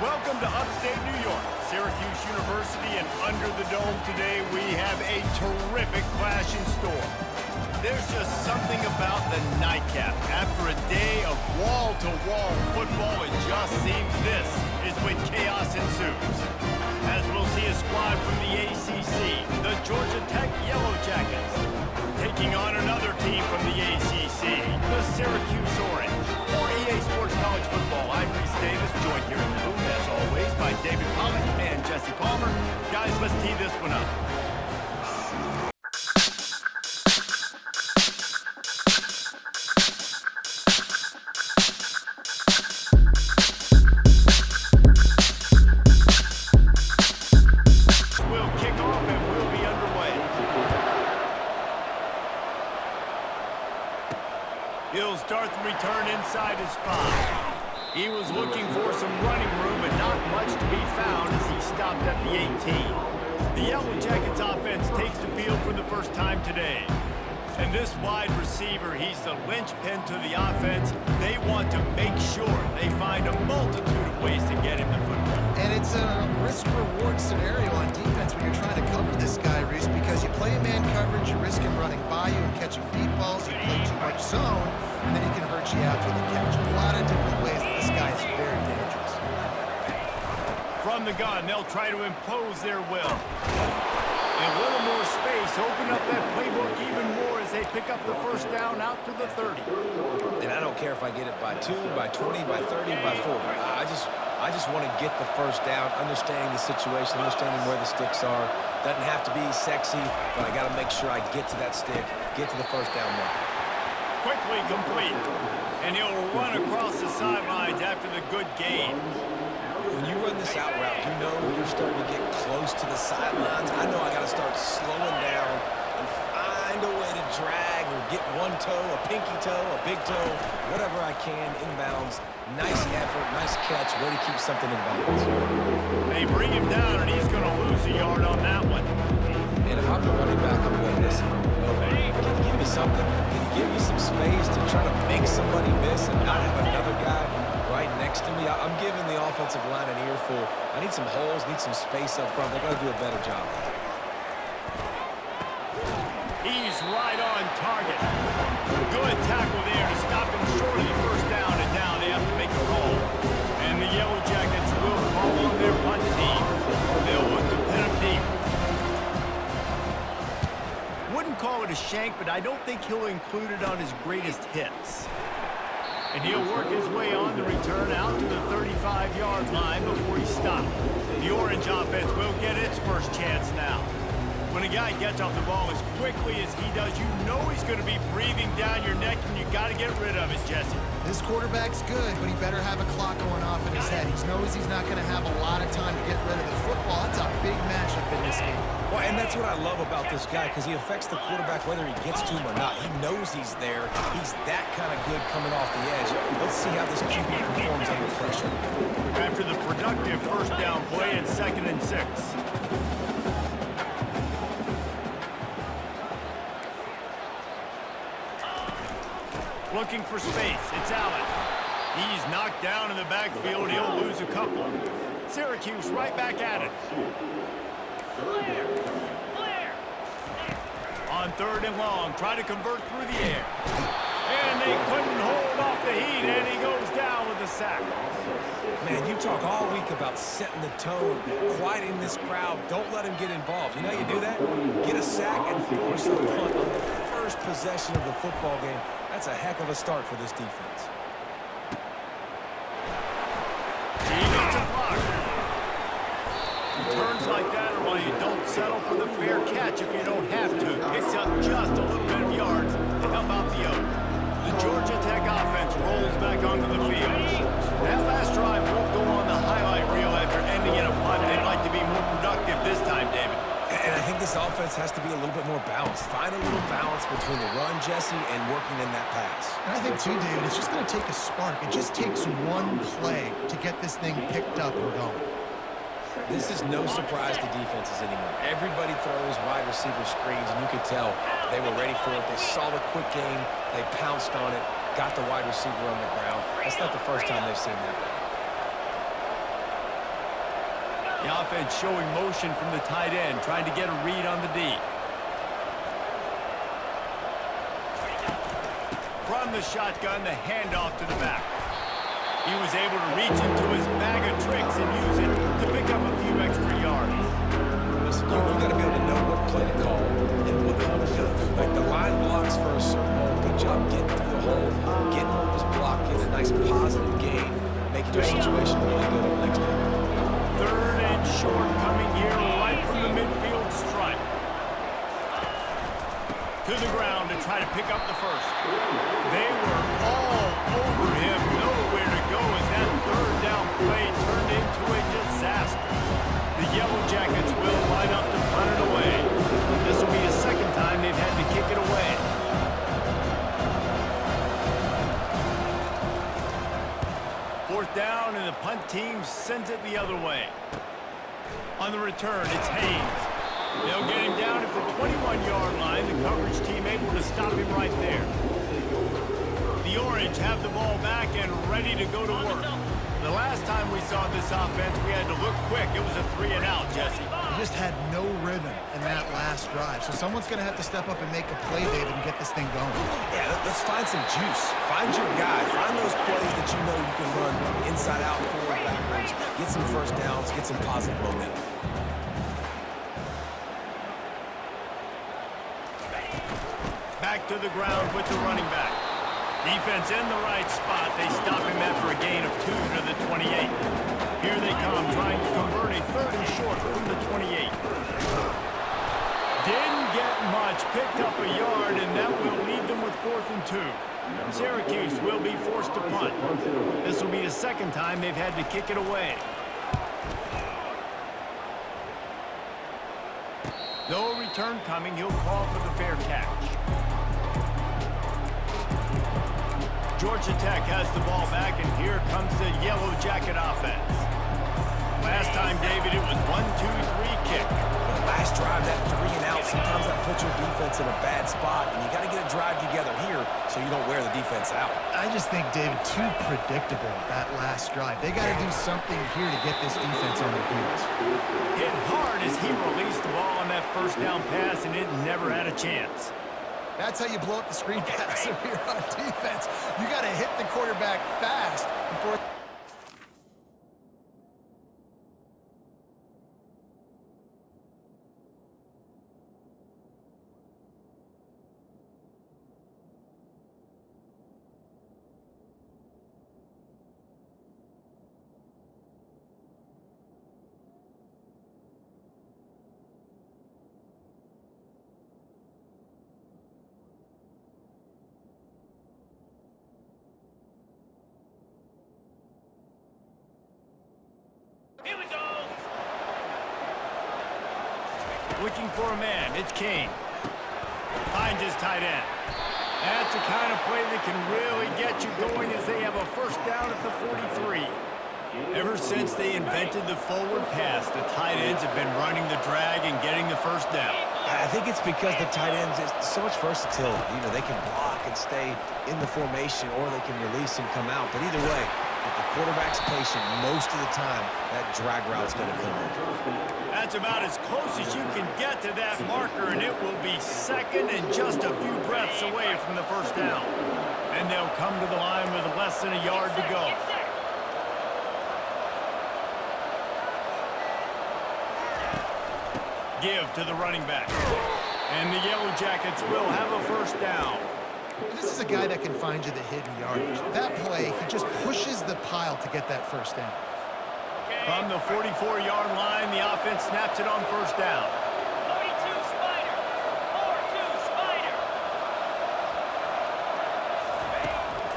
Welcome to upstate New York, Syracuse University, and under the dome today we have a terrific clash in store. There's just something about the nightcap. After a day of wall-to-wall football, it just seems this is when chaos ensues. As we'll see a squad from the ACC, the Georgia Tech Yellow Jackets, taking on another team from the ACC, the Syracuse Orange. For EA Sports College Football, I'm Reese Davis, joined here in the booth, as always, by David Pollock and Jesse Palmer. Guys, let's tee this one up. We'll kick off and we'll be underway. He'll start the return inside his 5. He was looking for some running room, but not much to be found as he stopped at the 18. The Yellow Jackets offense takes the field for the first time today. And this wide receiver, he's the linchpin to the offense. They want to make sure they find a multitude of ways to get him the football. And it's a risk-reward scenario on defense when you're trying to cover this guy, Reese, because you play man coverage, you risk him running by you and catching deep balls. You play too much zone, and then he can hurt you after the catch. A lot of different ways that this guy is very dangerous. From the gun, they'll try to impose their will. And a little more space, open up that playbook even more as they pick up the first down out to the 30. And I don't care if I get it by 2, by 20, by 30, by 40. I just want to get the first down, understanding the situation, understanding where the sticks are. Doesn't have to be sexy, but I got to make sure I get to that stick, get to the first down mark. Quickly complete. And he'll run across the sidelines after the good gain. When you run this out route, you know you're starting to get close to the sidelines. I know I got to start slowing down and find a way to drag or get one toe, a pinky toe, a big toe, whatever I can inbounds. Nice effort, nice catch, way to keep something in bounds. They bring him down, and he's going to lose a yard on that one. And if I'm the running back, I'm going, listen, okay, can you give me something? Can you give me some space to try to make somebody miss and not have another guy right next to me? I'm giving the offensive line an earful. I need some holes, need some space up front. They got to do a better job. He's right on target. Good tackle there to stop him short of the first down, and now they have to make a call. And the Yellow Jackets will call on their punt team. They'll look to pin him deep. Wouldn't call it a shank, but I don't think he'll include it on his greatest hits. And he'll work his way on the return out to the 35-yard line before he stopped. The Orange offense will get its first chance now. When a guy gets off the ball as quickly as he does, you know he's going to be breathing down your neck, and you got to get rid of it, Jesse. This quarterback's good, but he better have a clock going off in his head. He knows he's not going to have a lot of time to get rid of the football. That's a big matchup in this game. Well, and that's what I love about this guy, because he affects the quarterback whether he gets to him or not. He knows he's there. He's that kind of good coming off the edge. Let's see how this QB performs under pressure. After the productive first down play at 2nd and 6. Looking for space. It's Allen. He's knocked down in the backfield. He'll lose a couple. Syracuse right back at it. On 3rd and long, try to convert through the air. And they couldn't hold off the heat, and he goes down with a sack. Man, you talk all week about setting the tone, quieting this crowd. Don't let him get involved. You know how you do that? Get a sack and force a punt on the first possession of the football game. That's a heck of a start for this defense. He gets a block. Turns like that are why you don't settle for the fair catch if you don't have to. Picks up just a little bit of yards to help out the oak. The Georgia Tech offense rolls back onto the field. That last drive won't go on the highlight reel after ending in a punt. They'd like to be more productive this time, David. And I think this offense has to be a little bit more balanced. Find a little balance between the run, Jesse, and working in that pass. And I think, too, David, it's just going to take a spark. It just takes one play to get this thing picked up and going. This is no surprise to defenses anymore. Everybody throws wide receiver screens, and you could tell they were ready for it. They saw the quick game. They pounced on it, got the wide receiver on the ground. That's not the first time they've seen that. The offense showing motion from the tight end, trying to get a read on the D. From the shotgun, the handoff to the back. He was able to reach into his bag of tricks and use it to pick up a few extra yards. Listen, you got to be able to know what play to call and what hole to go through. Like the line blocks for a certain hole. Good job getting through the hole, getting what was blocked, getting a nice positive gain, making your situation really good on the next game. Third and short coming here right from the midfield stripe. To the ground to try to pick up the first. They were all over him, nowhere to go as that third down play turned into a disaster. The Yellow Jackets will line up to punt it away. This will be the second time they've had to kick it away. Fourth down, and the punt team sends it the other way. On the return, it's Haynes. They'll get him down at the 21-yard line. The coverage team able to stop him right there. The Orange have the ball back and ready to go to work. The last time we saw this offense, we had to look quick. It was a 3-and-out, Jesse. They just had no rhythm in that last drive. So someone's going to have to step up and make a play, David, and get this thing going. Yeah, let's find some juice. Find your guy. Find those plays that you know you can run inside out, forward, backwards. Get some first downs. Get some positive momentum. Back to the ground with the running back. Defense in the right spot. They stop him after a gain of 2 to the 28. Here they come, trying to convert a third and short from the 28. Didn't get much. Picked up a yard, and that will leave them with 4th and 2. Syracuse will be forced to punt. This will be the second time they've had to kick it away. No return coming. He'll call for the fair catch. Georgia Tech has the ball back, and here comes the Yellow Jacket offense. Last time, David, it was 1-2-3 kick. The last drive, that 3-and-out, sometimes that puts your defense in a bad spot, and you got to get a drive together here so you don't wear the defense out. I just think, David, too predictable, that last drive. They got to do something here to get this defense on their heels. Hit hard as he released the ball on that first down pass, and it never had a chance. That's how you blow up the screen pass if you're on defense. You got to hit the quarterback fast before... Looking for a man, it's Kane. Finds his tight end. That's the kind of play that can really get you going as they have a first down at the 43. Ever since they invented the forward pass, the tight ends have been running the drag and getting the first down. I think it's because the tight ends is so much versatility. You know, they can block and stay in the formation, or they can release and come out. But either way, if the quarterback's patient, most of the time, that drag route's going to come in. That's about as close as you can get to that marker, and it will be second and just a few breaths away from the first down. And they'll come to the line with less than a yard to go. Give to the running back. And the Yellow Jackets will have a first down. This is a guy that can find you the hidden yardage. That play, he just pushes the pile to get that first down. From the 44-yard line, the offense snaps it on first down. 42 Spider. 4-2 Spider.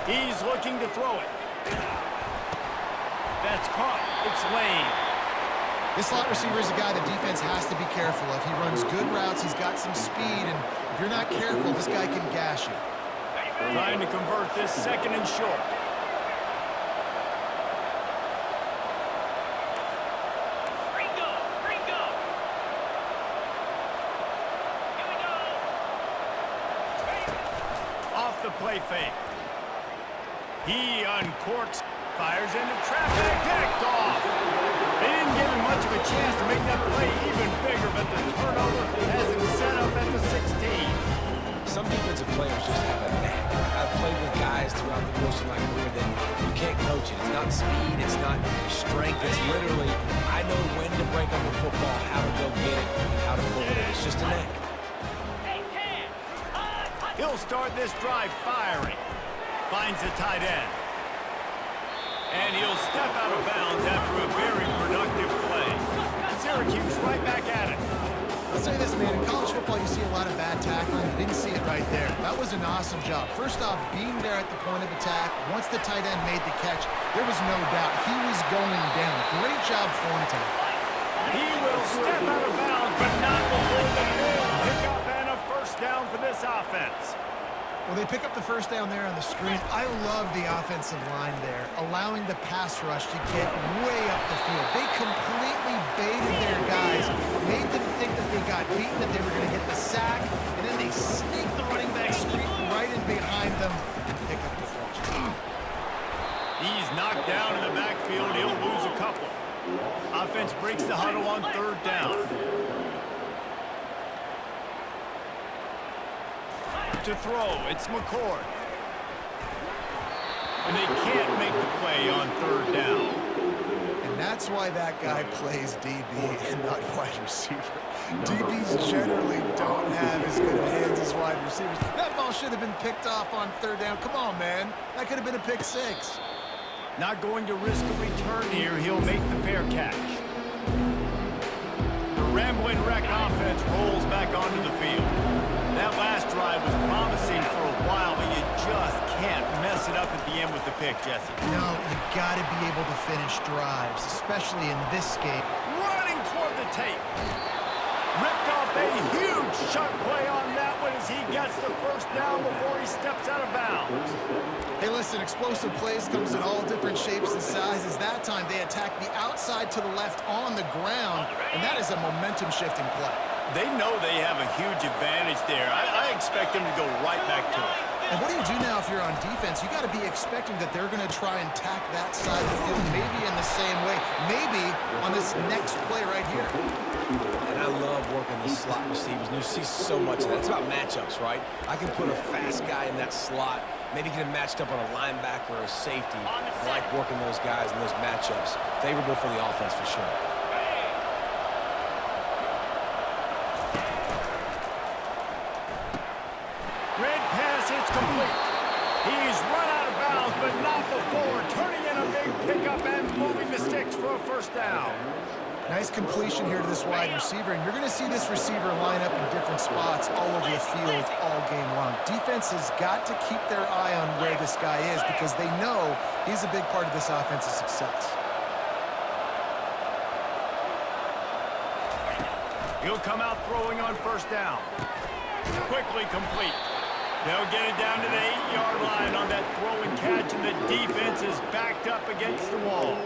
He's looking to throw it. That's caught. It's Lane. This slot receiver is a guy the defense has to be careful of. He runs good routes. He's got some speed, and if you're not careful, this guy can gash you. Trying to convert this second and short. Ringo. Here we go. Off the play fake. He uncorks, fires into traffic, picked off. They didn't wasn't given much of a chance to make that play even bigger, but the turnover has him set up at the 16. Some defensive players just have a knack. I've played with guys throughout the course of my career that you can't coach it. It's not speed, it's not strength. It's literally, I know when to break up the football, how to go get it, and how to pull it in. It's just a knack. He'll start this drive firing. Finds the tight end. And he'll step out of bounds after a very productive play. Syracuse right back at it. I'll say this, man, in college football you see a lot of bad tackling. You didn't see it right there. That was an awesome job. First off, being there at the point of attack. Once the tight end made the catch, there was no doubt he was going down. Great job form time. He will step out of bounds, but not before the big pickup and a first down for this offense. Well, they pick up the first down there on the screen. I love the offensive line there, allowing the pass rush to get way up the field. They completely baited their guys, made them think that they got beaten, that they were going to get the sack, and then they sneak the running back screen right in behind them and pick up the first down. He's knocked down in the backfield. He'll lose a couple. Offense breaks the huddle on third down. To throw, it's McCord. And they can't make the play on third down. And that's why that guy plays DB and not wide receiver. DBs generally don't have as good of hands as wide receivers. That ball should have been picked off on third down. Come on, man. That could have been a pick six. Not going to risk a return here. He'll make the fair catch. The rambling wreck offense rolls back onto the field. That last drive was promising for a while, but you just can't mess it up at the end with the pick, Jesse. No, you got to be able to finish drives, especially in this game. Running toward the tape. Ripped off a huge shot play on that one as he gets the first down before he steps out of bounds. Hey, listen, explosive plays comes in all different shapes and sizes. That time they attack the outside to the left on the ground, and that is a momentum-shifting play. They know they have a huge advantage there. I expect them to go right back to it. And what do you do now if you're on defense? You got to be expecting that they're going to try and tack that side of the field, maybe in the same way, maybe on this next play right here. And I love working the slot receivers. And you see so much of that. It's about matchups, right? I can put a fast guy in that slot, maybe get him matched up on a linebacker or a safety. I like working those guys in those matchups. Favorable for the offense for sure. Red pass, it's complete. He's run out of bounds, but not before turning in a big pickup and moving the sticks for a first down. Nice completion here to this wide receiver, and you're going to see this receiver line up in different spots all over the field all game long. Defense has got to keep their eye on where this guy is because they know he's a big part of this offense's success. He'll come out throwing on first down. Quickly complete. They'll get it down to the 8-yard line on that throw and catch, and the defense is backed up against the wall.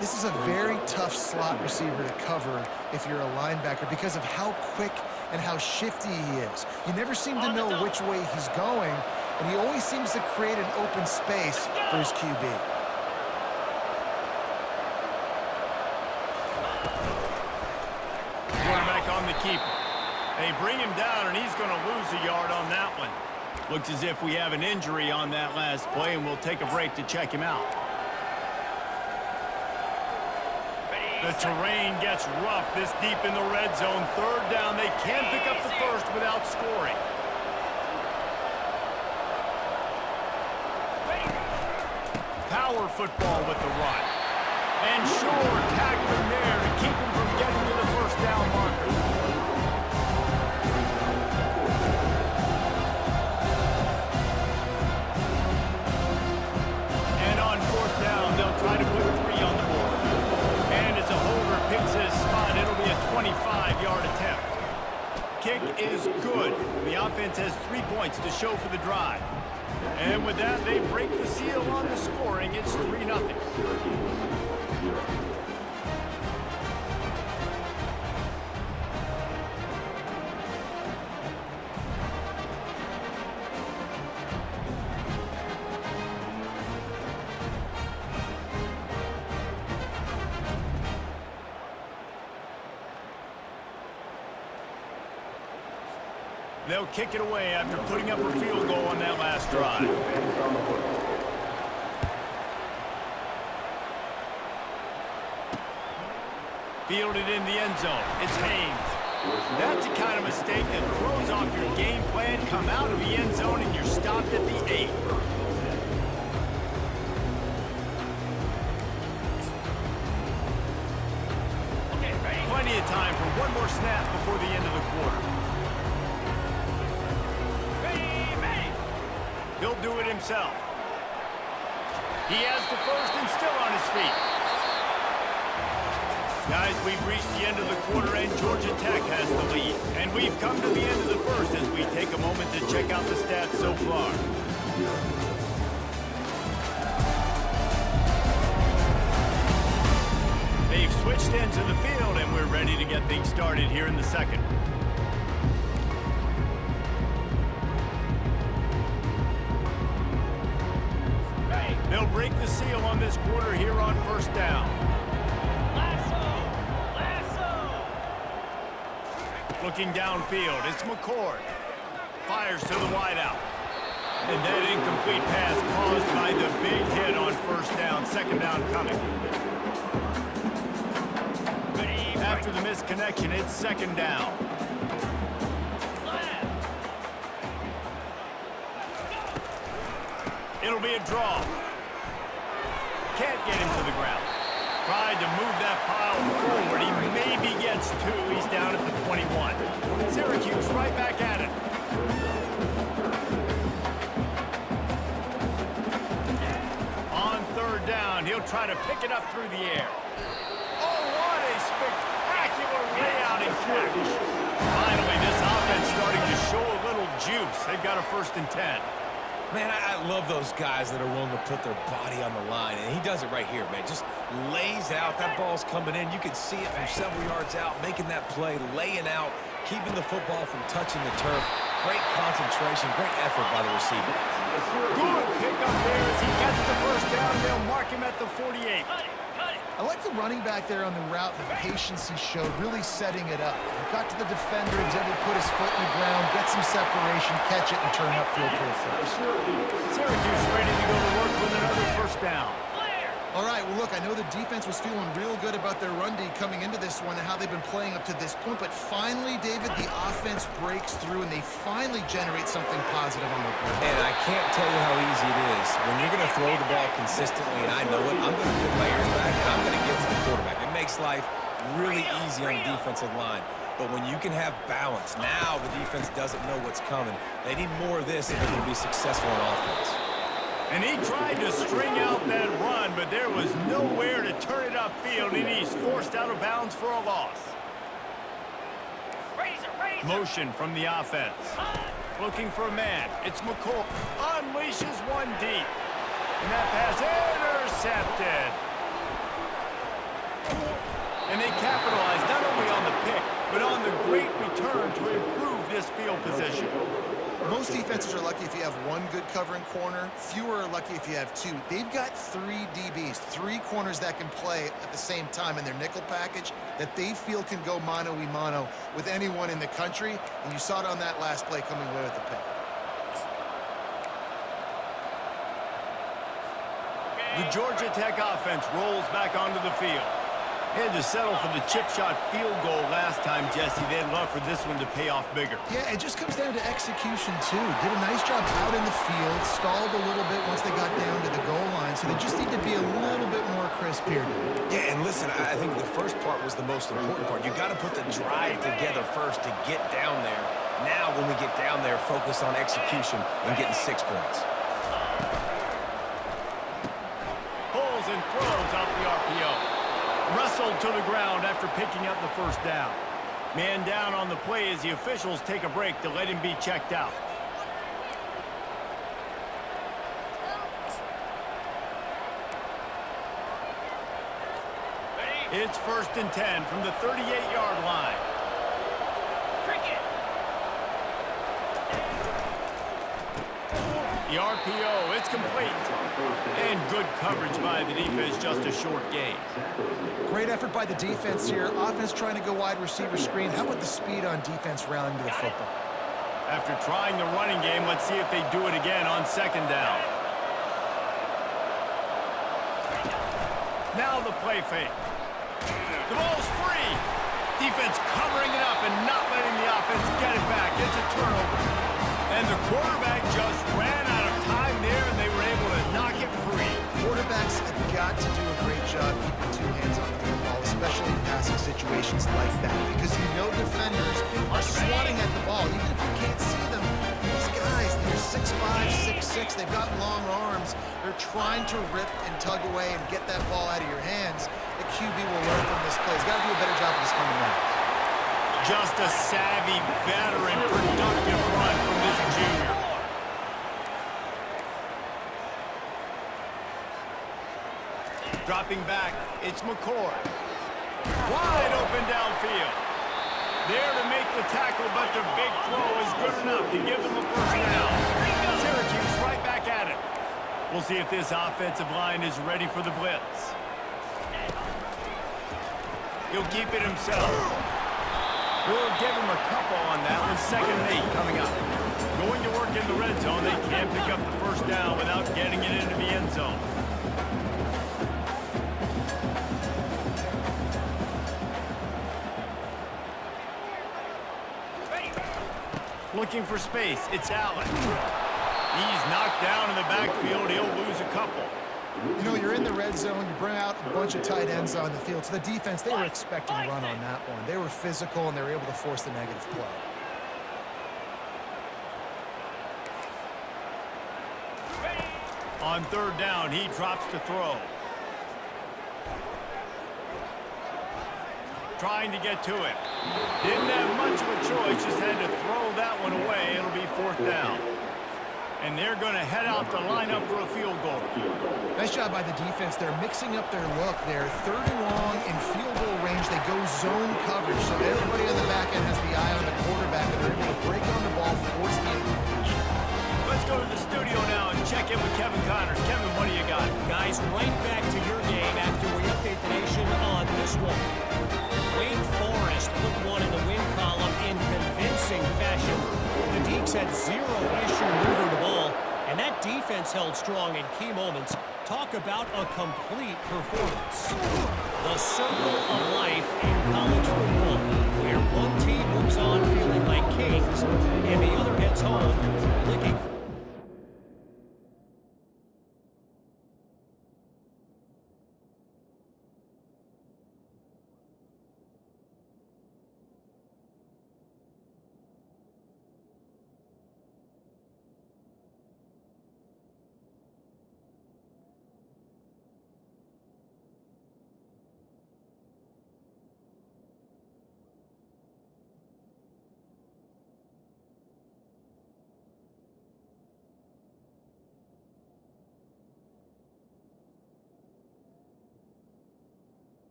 This is a very tough slot receiver to cover if you're a linebacker because of how quick and how shifty he is. You never seem to know which way he's going, and he always seems to create an open space for his QB. Quarterback on the keeper. They bring him down, and he's going to lose a yard on that one. Looks as if we have an injury on that last play, and we'll take a break to check him out. The terrain gets rough this deep in the red zone. Third down, they can't pick up the first without scoring. Power football with the run. And sure, tackling there to keep him from getting to the first down marker. And on fourth down, they'll try to put 3 on the board. And as a holder picks his spot, it'll be a 25-yard attempt. Kick is good. The offense has 3 points to show for the drive. And with that, they break the seal on the scoring. It's 3-0. They'll kick it away after putting up a field goal on that last drive. Fielded in the end zone. It's Haynes. That's the kind of mistake that throws off your game plan. Come out of the end zone and you're stopped at the 8. Okay, ready? Plenty of time for one more snap before the end of the quarter. Ready, ready. He'll do it himself. He has the first and still on his feet. Guys, we've reached the end of the quarter and Georgia Tech has the lead. And we've come to the end of the first as we take a moment to check out the stats so far. They've switched ends of the field and we're ready to get things started here in the second. Ready. They'll break the seal on this quarter here on first down. Lasso. Lasso. Looking downfield, it's McCord. Fires to the wideout. And that incomplete pass caused by the big hit on first down. Second down coming. Ready, After the misconnection, it's second down. left. It'll be a draw. Can't get him to the ground. Tried to move that pile forward. He maybe gets 2. He's down at the 21. Syracuse right back at it. On third down, he'll try to pick it up through the air. Oh, what a spectacular layout and catch. Finally, this offense starting to show a little juice. They've got a 1st and 10. Man, I love those guys that are willing to put their body on the line, and he does it right here, man. Just lays out. That ball's coming in. You can see it from several yards out, making that play, laying out, keeping the football from touching the turf. Great concentration, great effort by the receiver. Good pickup there as he gets the first down. They'll mark him at the 48. Cut it. Cut it. I like the running back there on the route, the patience he showed, really setting it up. He got to the defender, he was able to put his foot in the ground, get some separation, catch it, and turn upfield for a first. Syracuse ready to go to work with another first down. Clear. All right, well, look, I know the defense was feeling real good about their run D coming into this one and how they've been playing up to this point, but finally, David, the offense breaks through and they finally generate something positive on the ground. And I can't tell you how easy it is. When you're going to throw the ball consistently, and I know it, I'm going to put my ears back and I'm going to get to the quarterback. It makes life really easy on the defensive line. But when you can have balance, now the defense doesn't know what's coming. They need more of this if they're going to be successful on offense. And he tried to string out that run, but there was nowhere to turn it upfield, and he's forced out of bounds for a loss. Razor, razor. Motion from the offense. Looking for a man. It's McCoy. Unleashes one deep. And that pass intercepted. And they capitalized not only on the pick, but on the great return to improve this field position. Most defenses are lucky if you have one good covering corner. Fewer are lucky if you have 2. They've got 3 DBs, 3 corners that can play at the same time in their nickel package that they feel can go mano-a-mano with anyone in the country. And you saw it on that last play coming away with the pick. The Georgia Tech offense rolls back onto the field. They had to settle for the chip shot field goal last time, Jesse. They'd love for this one to pay off bigger. Yeah, it just comes down to execution, too. Did a nice job out in the field, stalled a little bit once they got down to the goal line, so they just need to be a little bit more crisp here. Yeah, and listen, I think the first part was the most important part. You got to put the drive together first to get down there. Now, when we get down there, focus on execution and getting 6 points. Pulls and throws out the RPO. Wrestled to the ground after picking up the first down. Man down on the play as the officials take a break to let him be checked out. Ready. It's 1st and 10 from the 38-yard line. Cricket. The RPO, it's complete. And good coverage by the defense, just a short gain. Great effort by the defense here. Offense trying to go wide receiver screen. How about the speed on defense rallying to the football? After trying the running game, let's see if they do it again on second down. Now the play fake. The ball's free. Defense covering it up and not letting the offense get it back. It's a turnover. And the quarterback just ran out of time there, and they were able to knock it free. Quarterbacks have got to do a great job keeping two hands on the football, especially in passing situations like that, because you know defenders are swatting at the ball. Even if you can't see them, these guys, they're 6'5", 6'6", they've got long arms. They're trying to rip and tug away and get that ball out of your hands. The QB will learn from this play. He's got to do a better job of this coming round. Just a savvy, veteran, productive run from this junior. Dropping back, it's McCord. Wide open downfield. There to make the tackle, but the big throw is good enough to give them a first down. Syracuse right back at it. We'll see if this offensive line is ready for the blitz. He'll keep it himself. We'll give him a couple on that one. 2nd and 8 coming up. Going to work in the red zone. They can't pick up the first down without getting it into the end zone. Looking for space. It's Allen. He's knocked down in the backfield. He'll lose a couple. You know, you're in the red zone, you bring out a bunch of tight ends on the field. So the defense, they were expecting a run on that one. They were physical, and they were able to force the negative play. On 3rd down, he drops to throw. Trying to get to it. Didn't have much of a choice, just had to throw that one away. It'll be 4th down. And they're going to head out to line up for a field goal. Nice job by the defense. They're mixing up their look. They're 3rd and long in field goal range. They go zone coverage, so everybody on the back end has the eye on the quarterback, and they're able to break on the ball, force the incompletion. Let's go to the studio now and check in with Kevin Connors. Kevin, what do you got? Guys, right back to your game after we update the nation on this one. Wake Forest put one in the win column in convincing fashion. The Deeks had zero issue moving the ball, and that defense held strong in key moments. Talk about a complete performance. The circle of life in college football, where one team moves on feeling like kings, and the other heads home looking for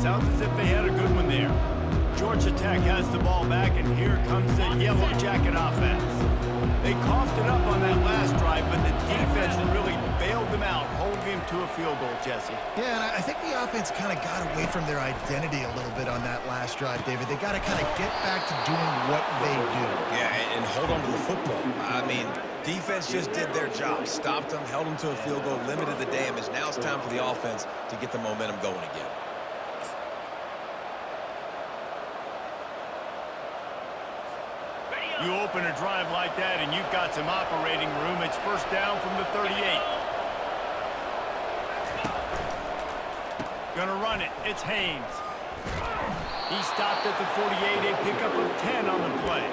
Sounds as if they had a good one there. Georgia Tech has the ball back, and here comes the Yellow Jacket offense. They coughed it up on that last drive, but the defense really bailed them out, holding him to a field goal, Jesse. Yeah, and I think the offense kind of got away from their identity a little bit on that last drive, David. They got to kind of get back to doing what they do. Yeah, and hold on to the football. I mean, defense just did their job. Stopped them, held them to a field goal, limited the damage. Now it's time for the offense to get the momentum going again. You open a drive like that, and you've got some operating room. It's first down from the 38. Gonna run it. It's Haynes. He stopped at the 48, a pickup of 10 on the play.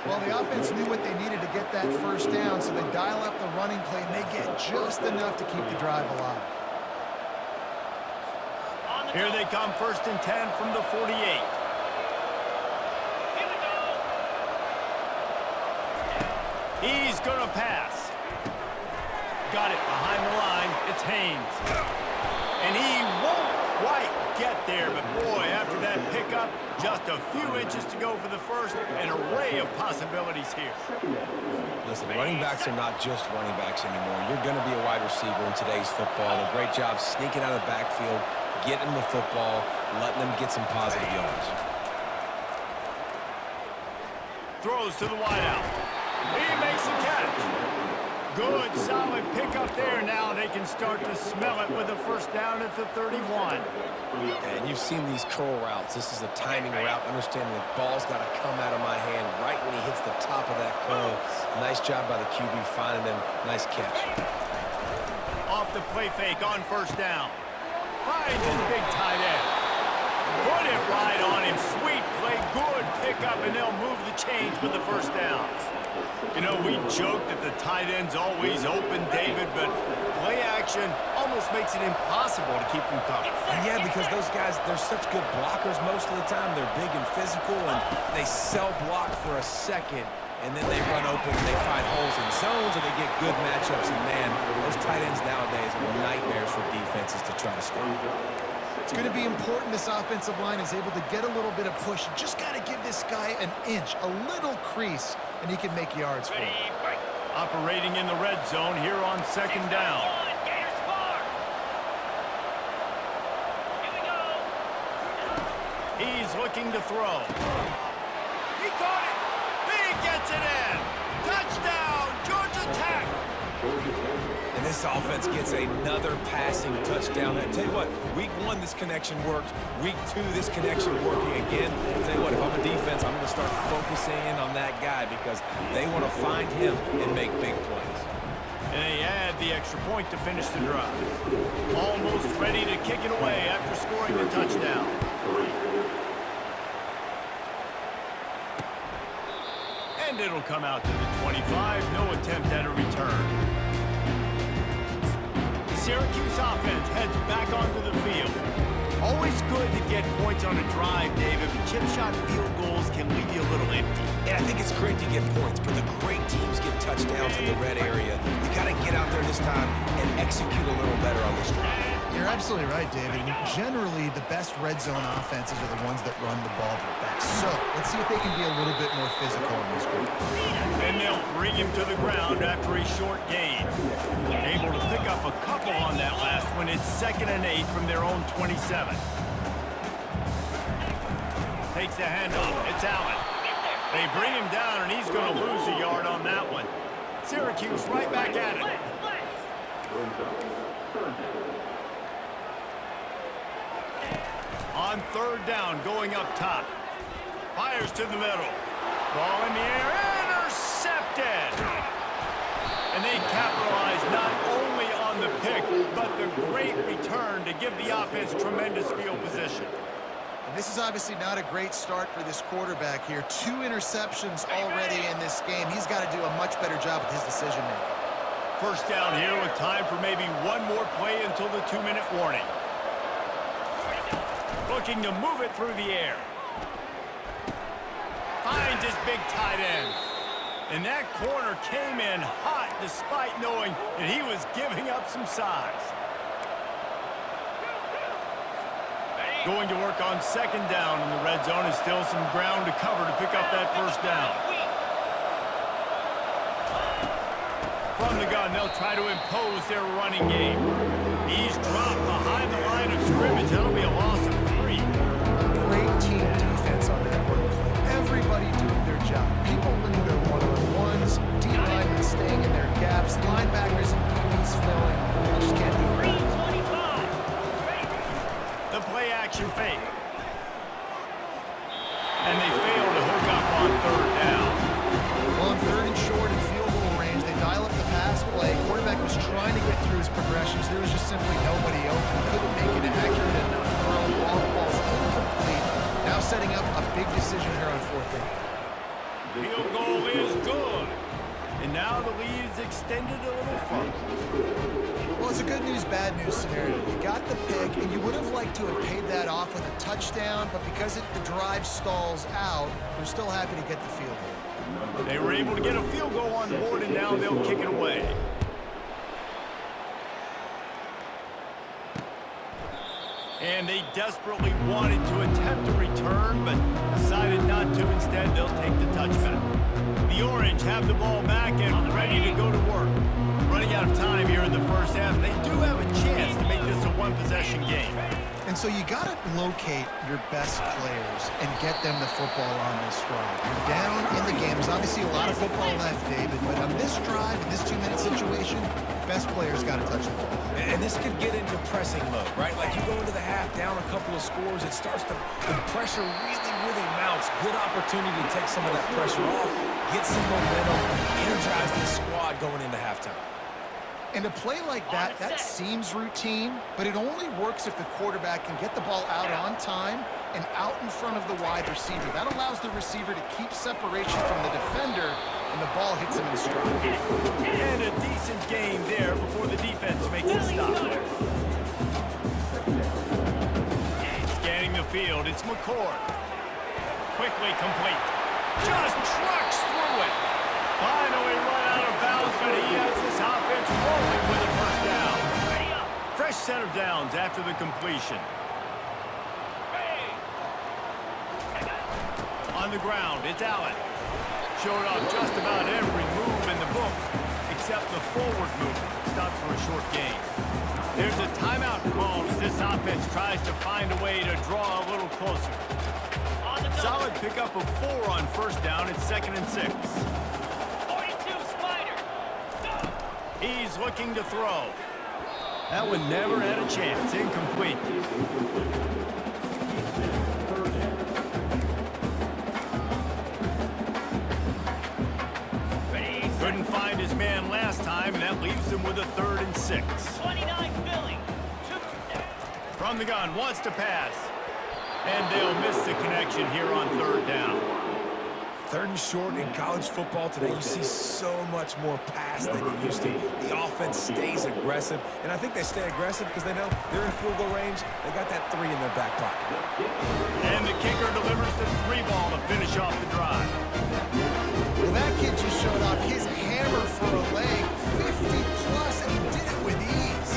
Well, the offense knew what they needed to get that first down, so they dial up the running play, and they get just enough to keep the drive alive. Here they come, first and 10 from the 48. He's gonna pass. Got it behind the line. It's Haynes. And he won't quite get there, but boy, after that pickup, just a few inches to go for the first. An array of possibilities here. Listen, running backs are not just running backs anymore. You're going to be a wide receiver in today's football. And a great job sneaking out of the backfield, getting the football, letting them get some positive yards. Throws to the wideout. He makes the catch. Good, solid pickup there. Now they can start to smell it with a first down at the 31. And you've seen these curl routes. This is a timing route, understanding the ball's got to come out of my hand right when he hits the top of that curl. Nice job by the QB finding him. Nice catch. Off the play fake on first down. Finds his big tight end. Put it right on him. Sweet play, good pickup, and they'll move the chains with the first down. You know, we joke that the tight end's always open, David, but play action almost makes it impossible to keep them covered. And yeah, because those guys, they're such good blockers most of the time. They're big and physical, and they sell block for a second, and then they run open and they find holes in zones, and they get good matchups. And man, those tight ends nowadays are nightmares for defenses to try to stop. It's going to be important this offensive line is able to get a little bit of push. You just got to give this guy an inch, a little crease, and he can make yards for it. Operating in the red zone here on second down. He's looking to throw. He caught it. He gets it in. Touchdown, Georgia Tech. And this offense gets another passing touchdown. I tell you what, week 1 this connection worked. Week 2 this connection working again. I tell you what, if I'm a defense, I'm going to start focusing in on that guy because they want to find him and make big plays. And they add the extra point to finish the drive. Almost ready to kick it away after scoring the touchdown. And it'll come out to the 25. No attempt at a return. Syracuse offense heads back onto the field. Always good to get points on a drive, David, but chip shot field goals can leave you a little empty. And I think it's great to get points, but the great teams get touchdowns in the red area. You got to get out there this time and execute a little better on this drive. You're absolutely right, David. Generally, the best red zone offenses are the ones that run the ball the best. So let's see if they can be a little bit more physical in this group. And they'll bring him to the ground after a short gain. Able to pick up a couple on that last one. It's 2nd and 8 from their own 27. Takes the handoff. It's Allen. They bring him down, and he's going to lose a yard on that one. Syracuse right back at it. On 3rd down, going up top. Fires to the middle. Ball in the air, intercepted! And they capitalize not only on the pick, but the great return to give the offense tremendous field position. And this is obviously not a great start for this quarterback here. 2 interceptions already in this game. He's got to do a much better job with his decision-making. First down here with time for maybe one more play until the 2-minute warning. Looking to move it through the air. Finds his big tight end. And that corner came in hot despite knowing that he was giving up some size. Going to work on second down in the red zone is still some ground to cover to pick up that first down. From the gun, they'll try to impose their running game. He's dropped behind the line of scrimmage. That'll be a loss of 3. Great team defense on that one play. Everybody doing their job. People winning their one-on-ones, D-linemen staying in their gaps, linebackers and DBs filling. They just can't do it. 325. The play action fake. And they fail to hook up on third down. Well, on third and short and field goal range, they dial up the pass play. Quarterback was trying to get through his progressions. There was just simply nobody open. Couldn't make it accurate enough. Long balls incomplete. Now setting up a big decision here on fourth down. Field goal is good. And now the lead is extended a little further. Well, it's a good news, bad news scenario. You got the pick, and you would have liked to have paid that off with a touchdown, but because the drive stalls out, we're still happy to get the field goal. They were able to get a field goal on the board, and now they'll kick it away. And they desperately wanted to attempt a return, but decided not to. Instead, they'll take the touchback. The Orange have the ball back and ready to go to work. Running out of time here in the first half. They do have a chance to make this a one-possession game. And so you got to locate your best players and get them the football on this drive. You're down in the game. There's obviously a lot of football left, David, but on this drive, in this 2-minute situation, best players got to touch the ball. And this could get into pressing mode, right? Like you go into the half down a couple of scores, it starts to, the pressure really mounts. Good opportunity to take some of that pressure off, get some momentum, energize this squad going into halftime. And a play like that seems routine, but it only works if the quarterback can get the ball out on time and out in front of the wide receiver. That allows the receiver to keep separation from the defender, and the ball hits him in stride. And a decent gain there before the defense makes a stop. Scanning the field, it's McCord. Quickly complete. Just trucks through it. Finally run out of bounds, but he has this offense rolling with a first down. Fresh set of downs after the completion. On the ground, it's Allen. Showed off just about every move in the book, except the forward move. Stopped for a short gain. There's a timeout called as this offense tries to find a way to draw a little closer. Solid pickup of 4 on first down. It's 2nd and 6. 42 Spider. He's looking to throw. That one never had a chance. Incomplete. Couldn't find his man last time, and that leaves him with a 3rd and 6. 29 Philly. From the gun, wants to pass. And they'll miss the connection here on 3rd down. 3rd and short in college football today, you see so much more pass than you used to. The offense stays aggressive, and I think they stay aggressive because they know they're in field goal range. They got that 3 in their back pocket. And the kicker delivers the 3 ball to finish off the drive. Well, that kid just showed off his hammer for a leg, 50+, and he did it with ease.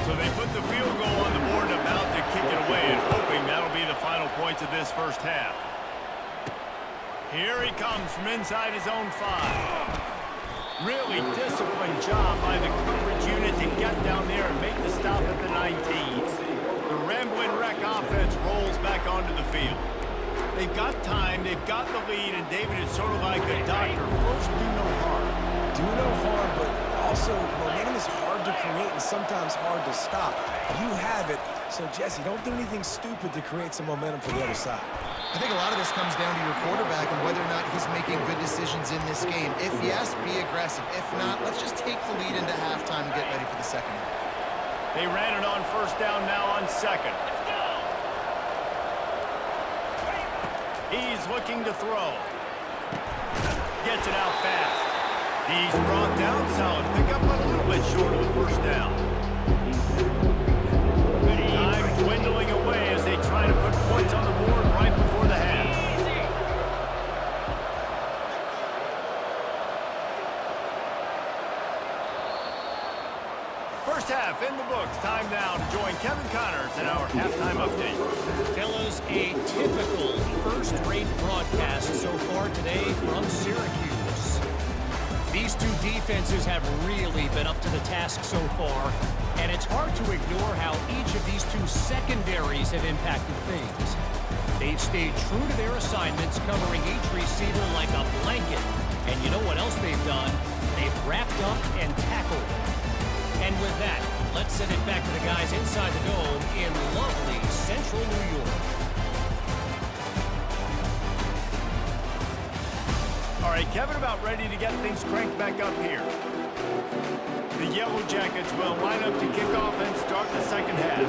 So they put the field goal on the board and about to kick it away, and hoping that'll be the final points of this first half. Here he comes from inside his own 5. Really disciplined job by the coverage unit to get down there and make the stop at the 19. The Ramblin' Wreck offense rolls back onto the field. They've got time, they've got the lead, and David is sort of like a doctor. First, do no harm. Do no harm, but also momentum is hard to create and sometimes hard to stop. You have it, so Jesse, don't do anything stupid to create some momentum for the other side. I think a lot of this comes down to your quarterback and whether or not he's making good decisions in this game. If yes, be aggressive. If not, let's just take the lead into halftime and get ready for the second half. They ran it on first down, now on 2nd. He's looking to throw. Gets it out fast. He's brought down. Solid pickup, but a little bit short of the first down. Time dwindling away as they try to put points on the board right before the half. halftime update. Fellas, a typical first-rate broadcast so far today from Syracuse. These two defenses have really been up to the task so far, and it's hard to ignore how each of these two secondaries have impacted things. They've stayed true to their assignments, covering each receiver like a blanket. And you know what else they've done? They've wrapped up and tackled. And with that, let's send it back to the guys inside the dome in lovely central New York. All right, Kevin, about ready to get things cranked back up here. The Yellow Jackets will line up to kick off and start the second half.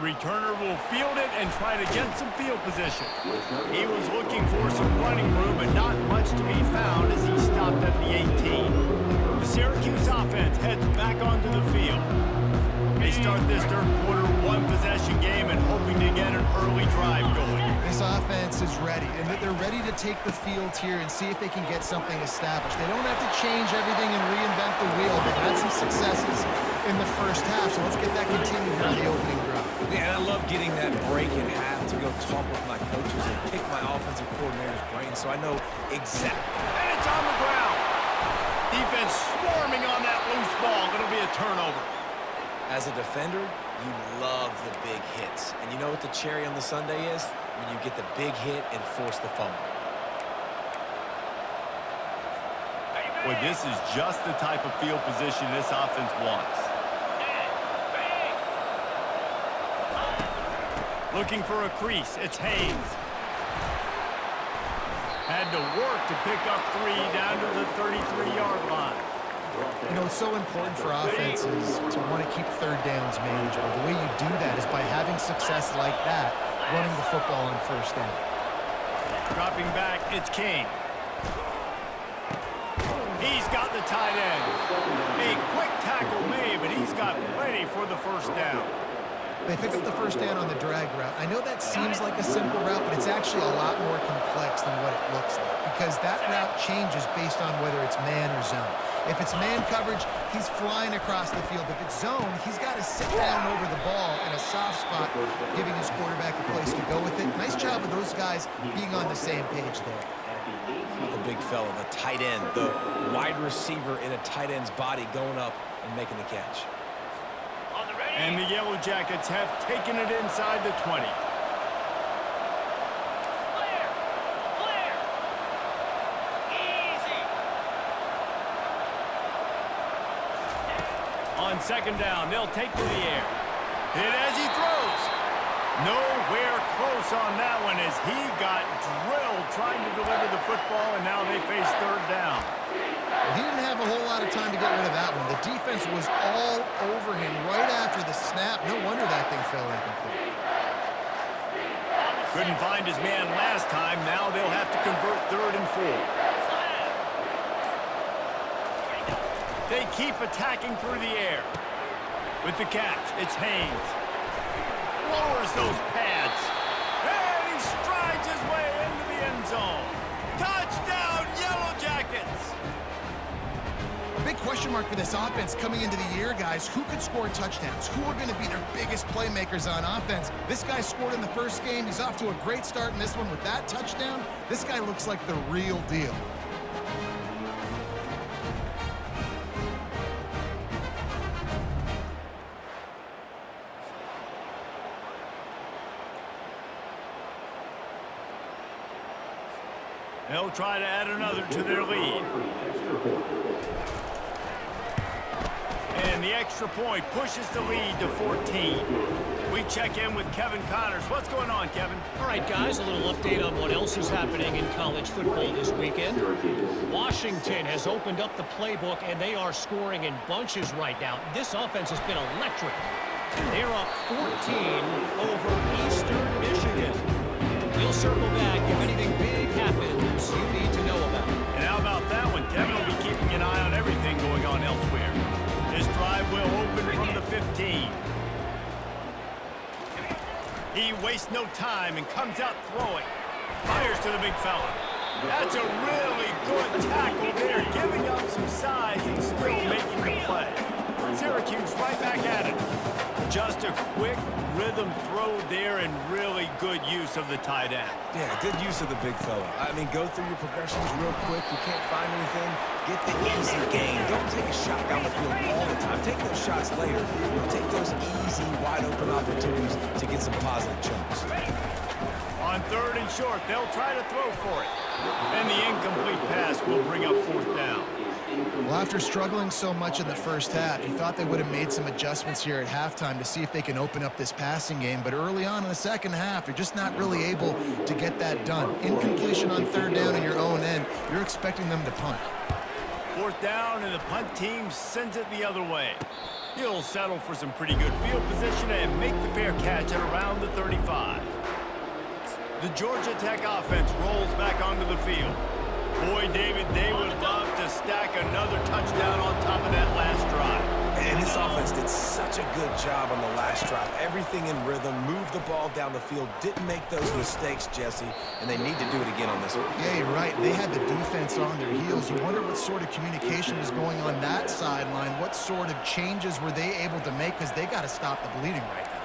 Returner will field it and try to get some field position. He was looking for some running room, but not much to be found as he stopped at the 18. The Syracuse offense heads back onto the field. They start this third quarter one-possession game and hoping to get an early drive going. This offense is ready, and they're ready to take the field here and see if they can get something established. They don't have to change everything and reinvent the wheel. They've had some successes in the first half, so let's get that continued here on the opening drive. Yeah, and I love getting that break in half to go talk with my coaches and pick my offensive coordinator's brain so I know exactly. And it's on the ground. Defense swarming on that loose ball. It'll be a turnover. As a defender, you love the big hits. And you know what the cherry on the sundae is? When you get the big hit and force the fumble. Well, this is just the type of field position this offense wants. Looking for a crease. It's Haynes. Had to work to pick up 3 down to the 33-yard line. You know, it's so important for offenses to want to keep third downs manageable. The way you do that is by having success like that, running the football on first down. Dropping back, it's King. He's got the tight end. A quick tackle made, but he's got plenty for the first down. They picked up the first down on the drag route. I know that seems like a simple route, but it's actually a lot more complex than what it looks like because that route changes based on whether it's man or zone. If it's man coverage, he's flying across the field. If it's zone, he's got to sit down over the ball in a soft spot, giving his quarterback a place to go with it. Nice job of those guys being on the same page there. The big fella, the tight end, the wide receiver in a tight end's body going up and making the catch. And the Yellow Jackets have taken it inside the 20. Clear! Clear! Easy! On second down, they'll take to the air. Hit as he throws. Nowhere close on that one as he got drilled trying to deliver the football, and now they face third down. He didn't have a whole lot of time to get rid of that one. The defense was all over him right after the snap. No wonder that thing fell incomplete. Couldn't find his man last time. Now they'll have to convert 3rd and 4. They keep attacking through the air. With the catch, it's Haynes. Lowers those pads. And he strides his way into the end zone. Touchdown, Yellow Jackets! A big question mark for this offense coming into the year, guys. Who could score touchdowns? Who are going to be their biggest playmakers on offense? This guy scored in the first game. He's off to a great start in this one with that touchdown. This guy looks like the real deal. They'll try to add another to their lead. And the extra point pushes the lead to 14. We check in with Kevin Connors. What's going on, Kevin? All right, guys, a little update on what else is happening in college football this weekend. Washington has opened up the playbook, and they are scoring in bunches right now. This offense has been electric. They're up 14 over Eastern Michigan. We'll circle back if anything big happens you need to know about. And how about that one? Kevin will be keeping an eye on everything going on elsewhere. This drive will open from the 15. He wastes no time and comes out throwing. Fires to the big fella. That's a really good tackle there, giving up some size and still making the play. Syracuse right back at it. Just a quick rhythm throw there and really good use of the tight end. Yeah, good use of the big fella. I mean, go through your progressions real quick. You can't find anything, get the easy gain. Don't take a shot down the field all the time. Take those shots later. Take those easy, wide-open opportunities to get some positive chunks. On 3rd and short, they'll try to throw for it. And the incomplete pass will bring up 4th down. Well, after struggling so much in the first half, you thought they would have made some adjustments here at halftime to see if they can open up this passing game. But early on in the second half, they're just not really able to get that done. Incompletion on 3rd down in your own end, you're expecting them to punt. 4th down, and the punt team sends it the other way. He'll settle for some pretty good field position and make the fair catch at around the 35. The Georgia Tech offense rolls back onto the field. Boy, David, they would love to stack another touchdown on top of that last drive. And this offense did such a good job on the last drive. Everything in rhythm, moved the ball down the field, didn't make those mistakes, Jesse, and they need to do it again on this one. Yeah, you're right. They had the defense on their heels. You wonder what sort of communication was going on that sideline. What sort of changes were they able to make, because they got to stop the bleeding right now.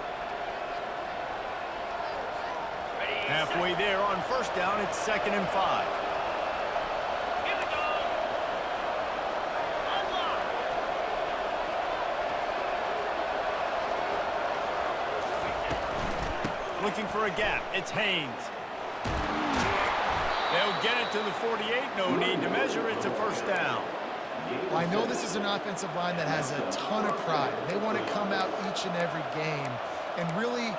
Halfway there on 1st down, it's 2nd and 5. Looking for a gap. It's Haynes. They'll get it to the 48. No need to measure. It's a 1st down. Well, I know this is an offensive line that has a ton of pride. They want to come out each and every game and really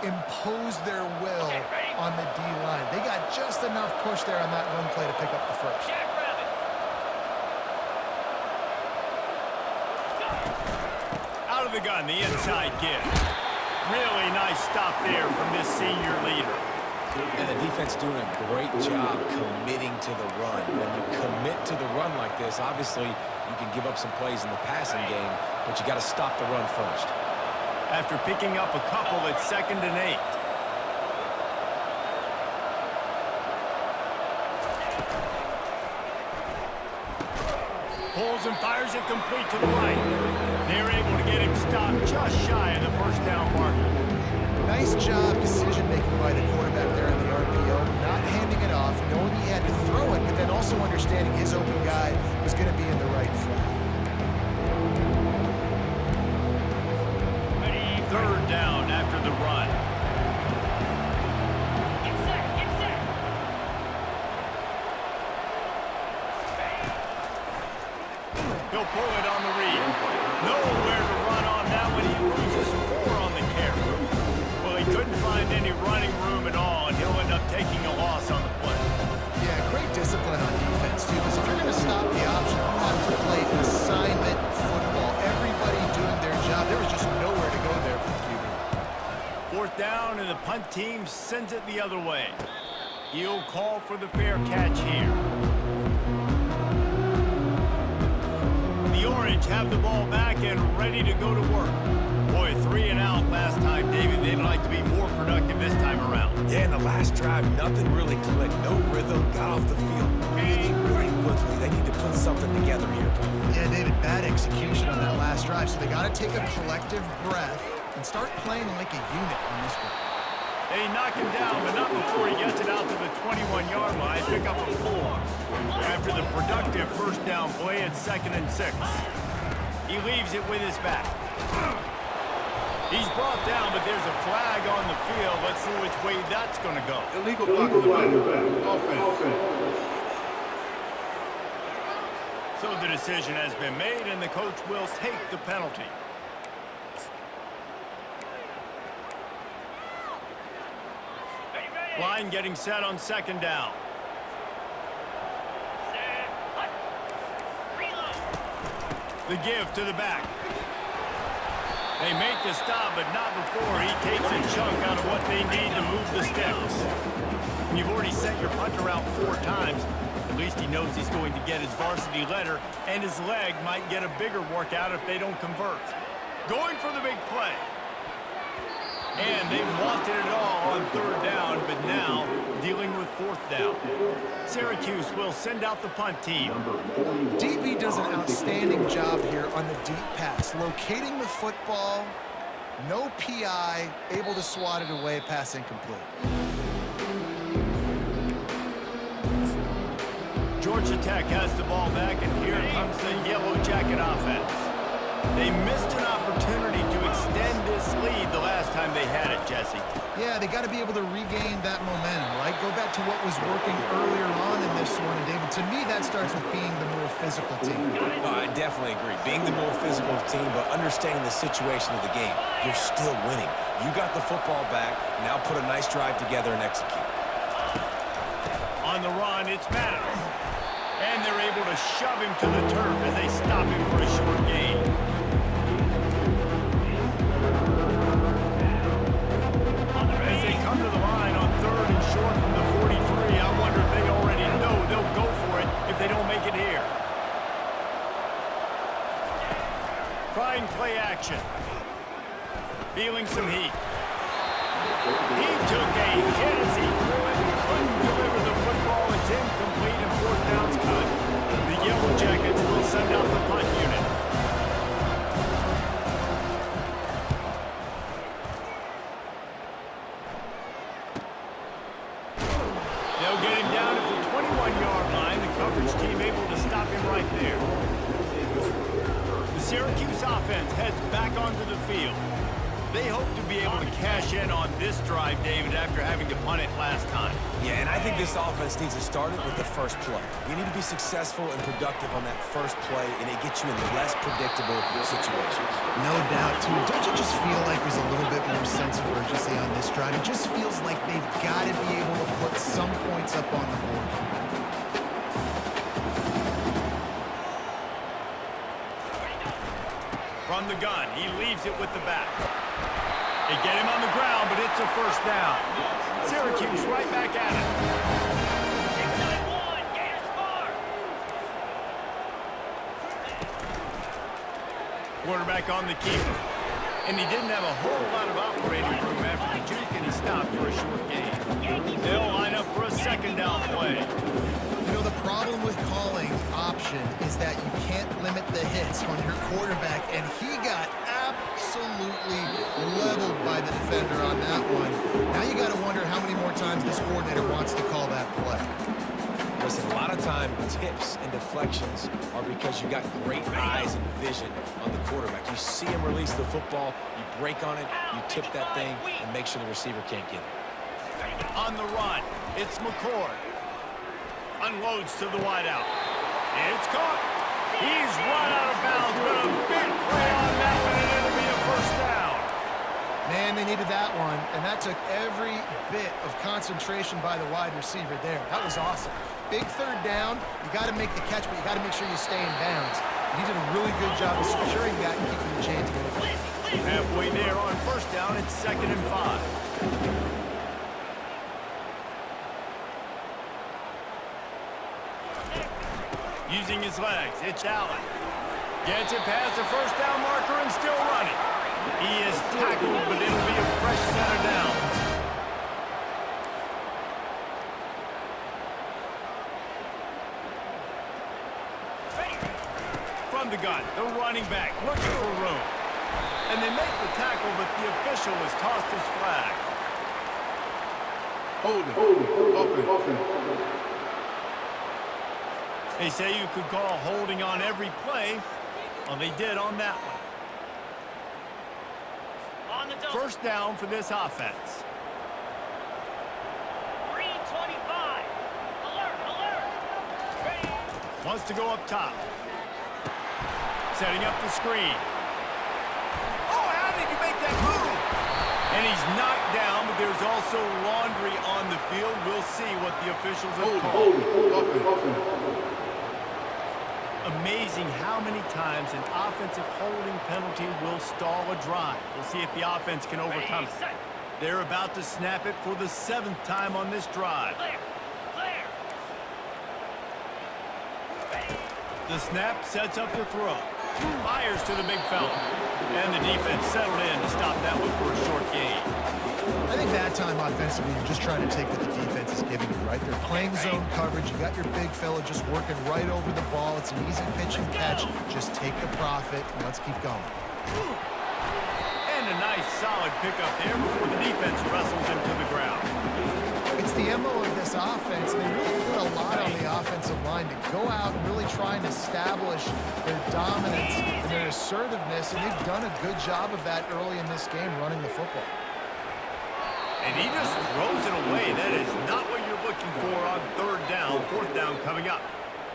impose their will on the D-line. They got just enough push there on that run play to pick up the 1st. Out of the gun, the inside give. Really nice stop there from this senior leader. And the defense doing a great job committing to the run. When you commit to the run like this, obviously you can give up some plays in the passing game, but you got to stop the run first. After picking up a couple, it's 2nd and 8. Pulls and fires it complete to the right. They're able to get him stopped just shy of the 1st down marker. Nice job decision-making by the quarterback there in the RPO, not handing it off, knowing he had to throw it, but then also understanding his open guy was going to be in the right flat. 3rd down after the run. Get set, get set. He'll pull it on the read. Nowhere to run on that one. He loses 4 on the carry. Well, he couldn't find any running room at all, and he'll end up taking a loss on the play. Yeah, great discipline on defense, too, because if you're going to stop the option, you have to play assignment football. Everybody doing their job. There was just nowhere to go there for the QB. 4th down, and the punt team sends it the other way. He'll call for the fair catch here. The Orange have the ball back and ready to go to work. Boy, 3 and out last time, David. They'd like to be more productive this time around. Yeah, in the last drive, nothing really clicked. No rhythm, got off the field really quickly. They need to put something together here. Yeah, David, bad execution on that last drive, so they got to take a collective breath and start playing like a unit on this one. They knock him down, but not before he gets it out to the 21-yard line. Pick up a 4. After the productive 1st down play, it's 2nd and 6. He leaves it with his back. He's brought down, but there's a flag on the field. Let's see which way that's going to go. Illegal block on the back. Offense. So the decision has been made, and the coach will take the penalty. Line getting set on 2nd down. Set, hut. Reload. The give to the back. They make the stop, but not before he takes a chunk out of what they need to move the sticks. When you've already sent your punter out 4 times, at least he knows he's going to get his varsity letter, and his leg might get a bigger workout if they don't convert. Going for the big play. And they wanted it all on third down, but now dealing with fourth down. Syracuse will send out the punt team. DB does an outstanding job here on the deep pass, locating the football, no PI, able to swat it away, pass incomplete. Georgia Tech has the ball back, and here comes the Yellow Jacket offense. They missed an opportunity to extend this lead the last time they had it, Jesse. Yeah, they got to be able to regain that momentum, right? Go back to what was working earlier on in this one, and David, to me, that starts with being the more physical team. I definitely agree. Being the more physical team, but understanding the situation of the game. You're still winning. You got the football back. Now put a nice drive together and execute. On the run, it's Maddox. And they're able to shove him to the turf as they stop him for a short gain. As they come to the line on third and short from the 43, I wonder if they already know they'll go for it if they don't make it here. Trying play action. Feeling some heat. He took a hit as he threw it. Couldn't deliver the football. It's incomplete and fourth down's cut. The Yellow Jackets will send out the punt unit. They'll get him down at the 21-yard line. The coverage team able to stop him right there. The Syracuse offense heads back onto the field. They hope to be able to cash in on this drive, David, after having to punt it last time. Yeah, and I think this offense needs to start it with the first play. You need to be successful and productive on that first play, and it gets you in less predictable situations. No doubt, too. Don't you just feel like there's a little bit more sense of urgency on this drive? It just feels like they've got to be able to put some points up on the board. From the gun, he leaves it with the back. They get him on the ground, but it's a first down. Syracuse right back at it. 6-9-1, Gators score. Quarterback on the keeper. And he didn't have a whole lot of operating room after the juke, and he stopped for a short gain. They'll line up for a second down play. You know, the problem with calling option is that you can't limit the hits on your quarterback, and he got absolutely leveled by the defender on that one. Now you got to wonder how many more times this coordinator wants to call that play. Listen, a lot of time tips and deflections are because you got great eyes and vision on the quarterback. You see him release the football, you break on it, you tip that thing, and make sure the receiver can't get it. On the run, it's McCord. Unloads to the wideout. It's caught. He's run out of bounds, but a big play on that one, and it'll be a first down. Man, they needed that one, and that took every bit of concentration by the wide receiver there. That was awesome. Big third down. You got to make the catch, but you got to make sure you stay in bounds. He did a really good job of securing that and keeping the chains moving. Halfway there on first down, it's 2nd and 5. Using his legs, it's Allen. Gets it past the first down marker and still running. He is tackled, but it'll be a fresh set of downs. From the gun, the running back looking for room. And they make the tackle, but the official has tossed his flag. Holding. Offense. They say you could call holding on every play. Well, they did on that one. On the double. First down for this offense. Green 25. Alert. Ready. Wants to go up top. Setting up the screen. Oh, how did he make that move? And he's knocked down, but there's also laundry on the field. We'll see what the officials have called. Offense. Amazing how many times an offensive holding penalty will stall a drive. We'll see if the offense can overcome it. They're about to snap it for the 7th time on this drive. Clear. The snap sets up the throw. Fires to the big fella. And the defense settled in to stop that one for a short gain. time offensively, you're just trying to take what the defense is giving you, right? They're playing zone coverage. You got your big fella just working right over the ball. It's an easy pitch and catch. Just take the profit, and let's keep going. And a nice solid pickup there before the defense wrestles him to the ground. It's the MO of this offense, and they really put a lot on the offensive line to go out and really try and establish their dominance and their assertiveness, and they've done a good job of that early in this game running the football. And he just throws it away. That is not what you're looking for on third down. Fourth down coming up.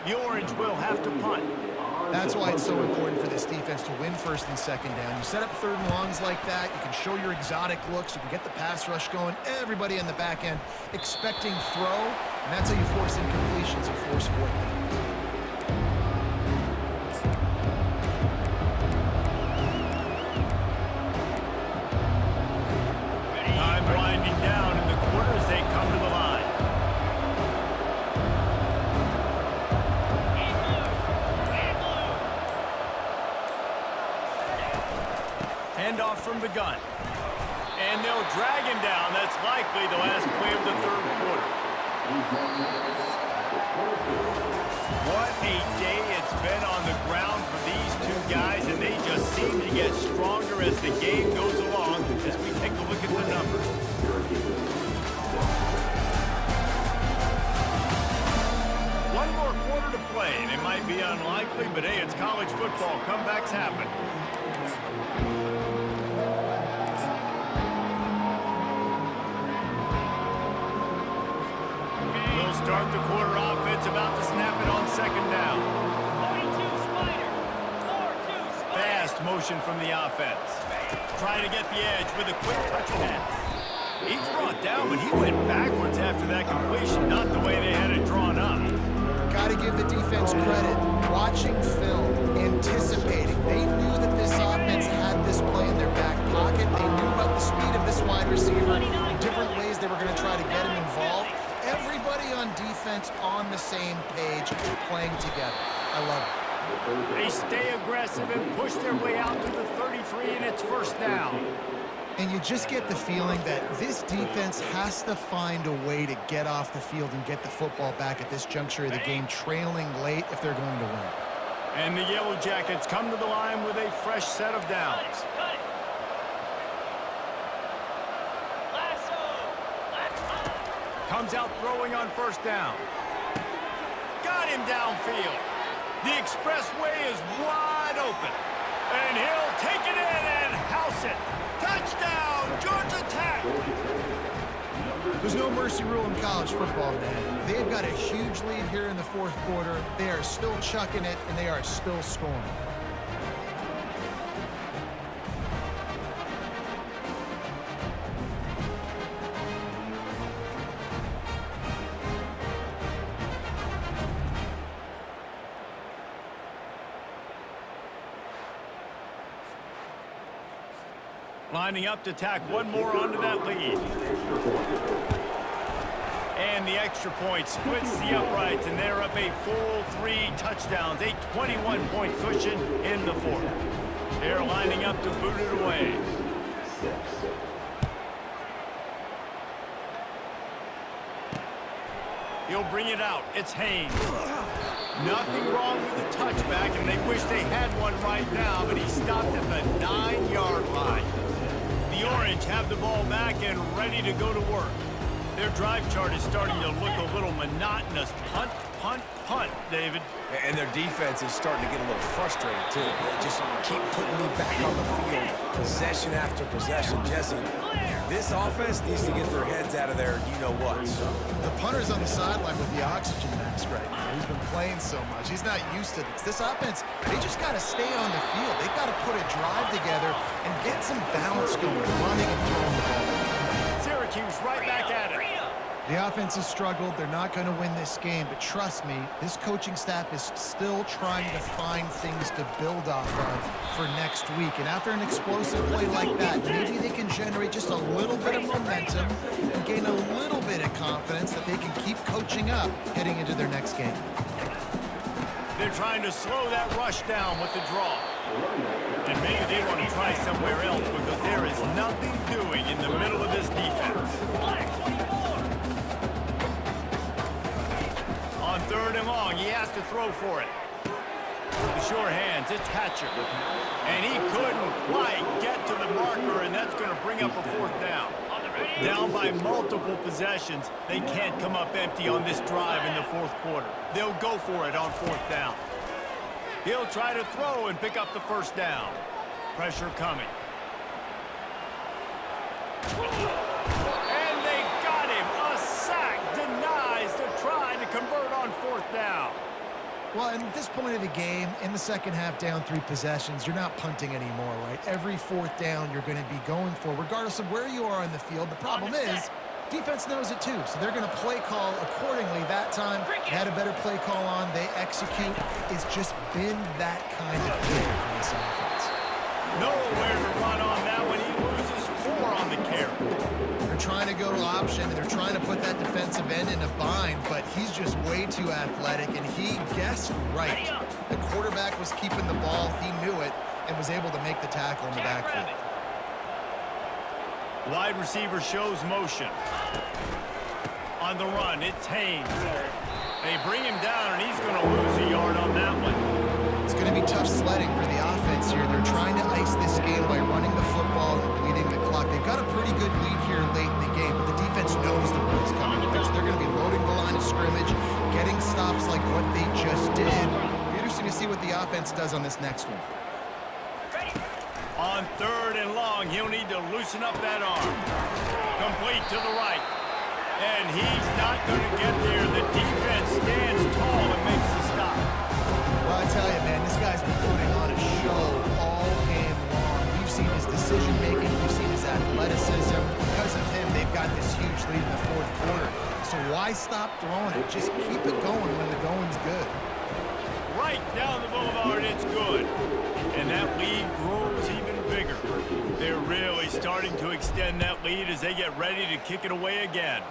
The Orange will have to punt. That's why it's so important for this defense to win first and second down. You set up third and longs like that, you can show your exotic looks, you can get the pass rush going, everybody in the back end expecting throw, and that's how you force incompletions and force fourth down. Time winding down in the quarter as they come to the line. Handoff from the gun. And they'll drag him down. That's likely the last play of the third quarter. What a day it's been on the ground for these two guys, and they just seem to get stronger as the game goes along as we take a look at the numbers. One more quarter to play, and it might be unlikely, but hey, it's college football. Comebacks happen. We'll start the quarter offense, about to snap it on second down. 42 Spider. 4-2 Spider. Fast motion from the offense. Trying to get the edge with a quick touch pass. He's brought down, but he went backwards after that completion, not the way they had it drawn up. Got to give the defense credit. Watching film, anticipating. They knew that this offense had this play in their back pocket. They knew about the speed of this wide receiver, different ways they were going to try to get him involved. Everybody on defense on the same page, playing together. I love it. They stay aggressive and push their way out to the 33, and it's first down. And you just get the feeling that this defense has to find a way to get off the field and get the football back at this juncture of the game, trailing late if they're going to win. And the Yellow Jackets come to the line with a fresh set of downs. Cut it. Lasso. Comes out throwing on first down. Got him downfield. The expressway is wide open. And he'll take it in and house it. Touchdown, Georgia Tech! There's no mercy rule in college football, man. They've got a huge lead here in the fourth quarter. They are still chucking it, and they are still scoring. Lining up to tack one more onto that lead. And the extra point splits the uprights, and they're up a full 3 touchdowns, a 21-point cushion in the fourth. They're lining up to boot it away. He'll bring it out. It's Haynes. Nothing wrong with the touchback, and they wish they had one right now, but he stopped at the 9-yard line. The Orange have the ball back and ready to go to work. Their drive chart is starting to look a little monotonous. Punt, punt, punt, David. And their defense is starting to get a little frustrated, too. They just keep putting me back on the field, possession after possession. Jesse, this offense needs to get their heads out of there, you-know-what. The punter's on the sideline with the oxygen mask right now. He's been playing so much. He's not used to this. This offense, they just got to stay on the field. They've got to put a drive together and get some balance going, running and throwing the ball. Syracuse right back at it. The offense has struggled. They're not going to win this game, but trust me, this coaching staff is still trying to find things to build off of for next week. And after an explosive play like that, maybe they can generate just a little bit of momentum and gain a little bit of confidence that they can keep coaching up heading into their next game. They're trying to slow that rush down with the draw. And maybe they want to try somewhere else because there is nothing doing in the middle of this defense. to throw for it. The sure hands, it's Hatcher. And he couldn't quite get to the marker, and that's going to bring up a fourth down. Down by multiple possessions, they can't come up empty on this drive in the fourth quarter. They'll go for it on fourth down. He'll try to throw and pick up the first down. Pressure coming. And they got him. A sack denies the try to convert on fourth down. Well, at this point of the game, in the second half, down 3 possessions, you're not punting anymore, right? Every fourth down you're going to be going for, regardless of where you are on the field. The problem is, defense knows it too, so they're going to play call accordingly. That time, they had a better play call on. They execute. It's just been that kind of game for this offense. Nowhere to run on that one. He loses 4 on the carry. They're trying to go option, and they're trying to put that defensive end in a bind, but he's just way too athletic, and he guessed right. The quarterback was keeping the ball. He knew it and was able to make the tackle in the backfield. Wide receiver shows motion. On the run, it's Haynes. They bring him down, and he's going to lose a yard on that one. It's going to be tough sledding for the offense here. They're trying to ice this game by running the football and bleeding the clock. They've got a pretty good lead here late in the game, but the defense knows the run's coming. Right? So they're going to be loading the line of scrimmage, getting stops like what they just did. It'll be interesting to see what the offense does on this next one. On 3rd and long, he'll need to loosen up that arm. Complete to the right. And he's not going to get there. The defense stands tall and makes the stop. Well, I tell you, man, this guy's been putting on a show all game long. We've seen his decision-making. We've seen his athleticism. Because of him, they've got this huge lead in the fourth quarter. So why stop throwing it? Just keep it going when the going's good. Right down the boulevard, it's good. And that lead grows even bigger. They're really starting to extend that lead as they get ready to kick it away again.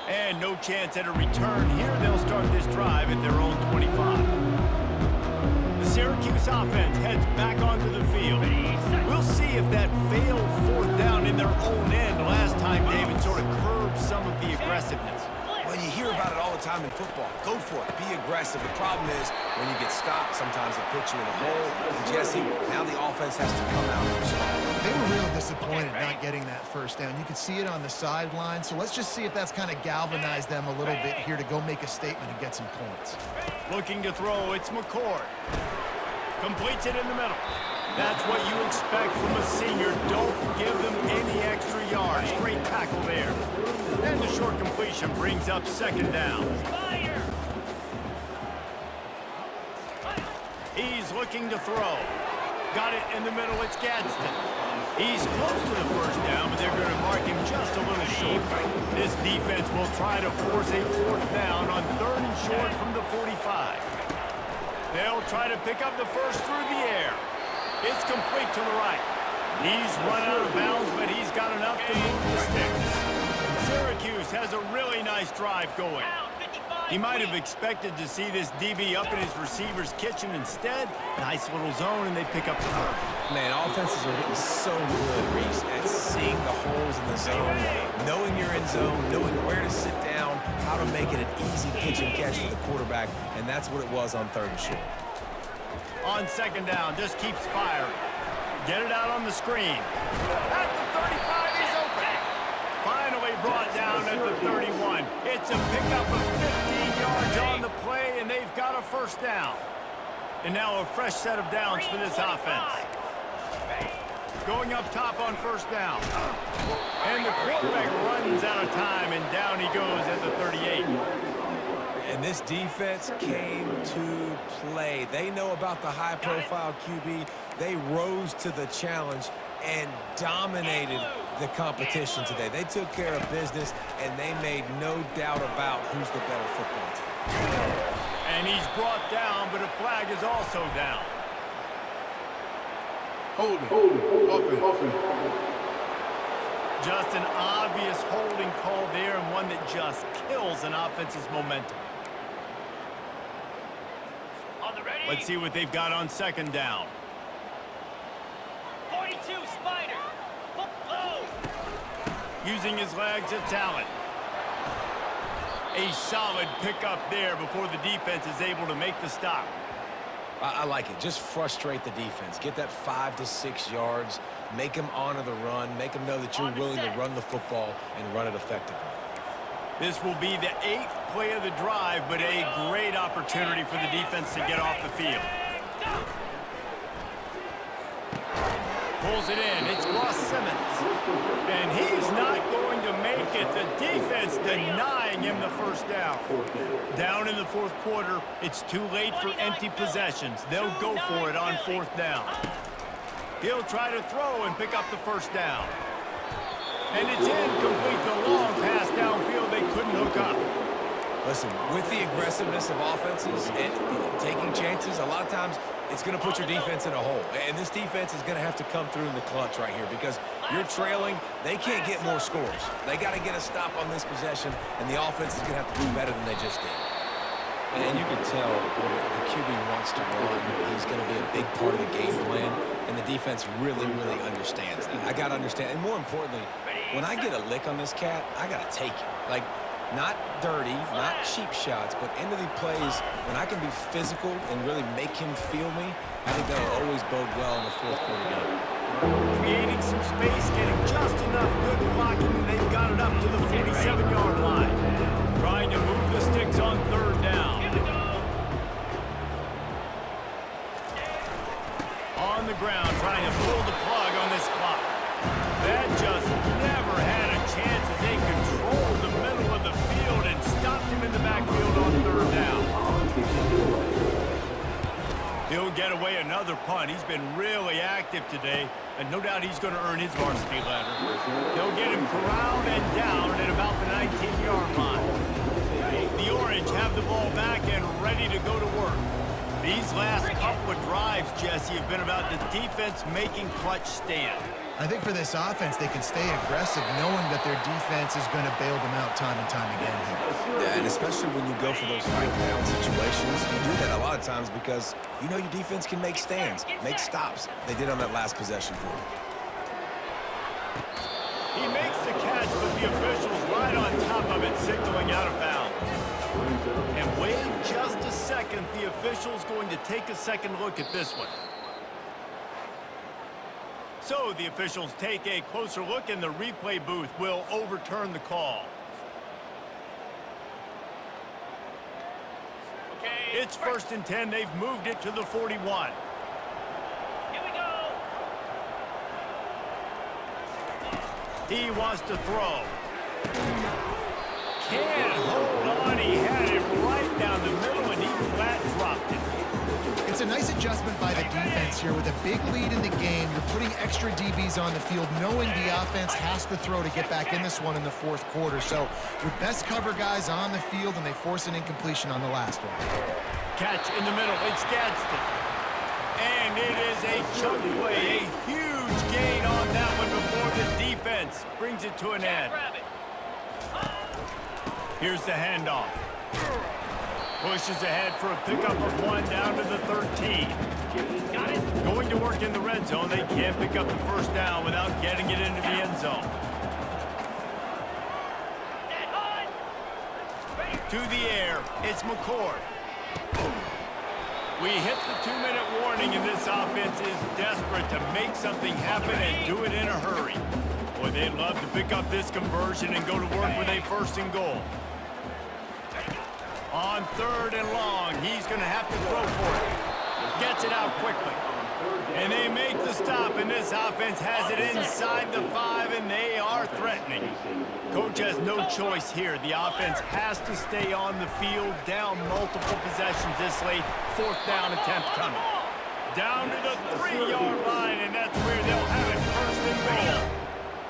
And no chance at a return here. They'll start this drive at their own 25. The Syracuse offense heads back onto the field. We'll see if that failed fourth down in their own end last time, David, sort of curbed some of the aggressiveness. Well, you hear about it all the time in football. Go for it. Be aggressive. The problem is when you get stopped, sometimes it puts you in a hole. And Jesse, now the offense has to come out and respond. They were real disappointed not getting that first down. You could see it on the sideline. So let's just see if that's kind of galvanized them a little bit here to go make a statement and get some points. Looking to throw, it's McCord. Completes it in the middle. That's what you expect from a senior. Don't give them any extra yards. Great tackle there. And the short completion brings up 2nd down. He's looking to throw. Got it in the middle, it's Gadsden. He's close to the first down, but they're going to mark him just a little short. This defense will try to force a fourth down on 3rd and short from the 45. They'll try to pick up the first through the air. It's complete to the right. He's run out of bounds, but he's got enough to move the sticks. Syracuse has a really nice drive going. He might have expected to see this DB up in his receiver's kitchen instead. Nice little zone, and they pick up the first. Man, offenses are getting so good, Reese, at seeing the holes in the zone, knowing you're in zone, knowing where to sit down, how to make it an easy pitch and catch for the quarterback, and that's what it was on 3rd and short. On 2nd down, just keeps firing. Get it out on the screen. At the 35, he's open. Finally brought down at the 31. It's a pickup of 15 yards on the play, and they've got a first down. And now a fresh set of downs for this offense. Going up top on first down. And the quarterback runs out of time, and down he goes at the 38. And this defense came to play. They know about the high-profile QB. They rose to the challenge and dominated the competition today. They took care of business, and they made no doubt about who's the better football team. And he's brought down, but a flag is also down. Holding. Just an obvious holding call there, and one that just kills an offense's momentum. Let's see what they've got on 2nd down. 42 Spider. Low. Using his legs, it's Allen. A solid pickup there before the defense is able to make the stop. I like it. Just frustrate the defense. Get that 5 to 6 yards. Make them honor the run. Make them know that you're willing to run the football and run it effectively. This will be the 8th play of the drive, but a great opportunity for the defense to get off the field. Pulls it in. It's Ross Simmons. And he's not going to make it. The defense denying him the first down. Down in the fourth quarter, it's too late for empty possessions. They'll go for it on 4th down. He'll try to throw and pick up the first down. And it's incomplete. The long pass downfield they couldn't hook up. Listen, with the aggressiveness of offenses and taking chances, a lot of times it's going to put your defense in a hole. And this defense is going to have to come through in the clutch right here because you're trailing. They can't get more scores. They got to get a stop on this possession, and the offense is going to have to do better than they just did. And you can tell the QB wants to run. He's going to be a big part of the game plan, and the defense really, really understands that. I got to understand. And more importantly, when I get a lick on this cat, I got to take it. Like, not dirty, not cheap shots, but into the plays when I can be physical and really make him feel me, I think that'll always bode well in the fourth quarter game. Creating some space, getting just enough good blocking, and they've got it up to the 47-yard line. Trying to move the sticks on 3rd down. On the ground, trying to pull the plug on this clock. That just never had a chance as they controlled the middle of the field and stopped him in the backfield on 3rd down. He'll get away another punt. He's been really active today, and no doubt he's going to earn his varsity letter. They'll get him corralled and down at about the 19-yard line. The Orange have the ball back and ready to go to work. These last couple of drives, Jesse, have been about the defense making clutch stand. I think for this offense, they can stay aggressive knowing that their defense is going to bail them out time and time again here. Yeah, and especially when you go for those right-down situations, you do that a lot of times because you know your defense can make stands, make stops. They did on that last possession for him. He makes the catch, but the official's right on top of it, signaling out of bounds. And wait just a second. The official's going to take a second look at this one. So the officials take a closer look, and the replay booth will overturn the call. Okay. It's 1st and 10. They've moved it to the 41. Here we go. He wants to throw. Can't hold on. He had it right down the middle, and he flat dropped it. It's a nice adjustment by the defense here. With a big lead in the game, you're putting extra DBs on the field, knowing the offense has to throw to get back in this one in the fourth quarter. So your best cover guys on the field, and they force an incompletion on the last one. Catch in the middle. It's Gadsden. And it is a chunk play. A huge gain on that one before the defense brings it to an end. Here's the handoff. Pushes ahead for a pickup of 1 down to the 13. Got it. Going to work in the red zone. They can't pick up the first down without getting it into the end zone. Set on. Ready. To the air, it's McCord. We hit the 2-minute warning, and this offense is desperate to make something happen and do it in a hurry. Boy, they'd love to pick up this conversion and go to work with a 1st and goal. On 3rd and long, he's going to have to throw for it. Gets it out quickly. And they make the stop, and this offense has it inside the 5, and they are threatening. Coach has no choice here. The offense has to stay on the field, down multiple possessions this late. 4th down attempt coming. Down to the 3-yard line, and that's where they'll have it 1st and goal.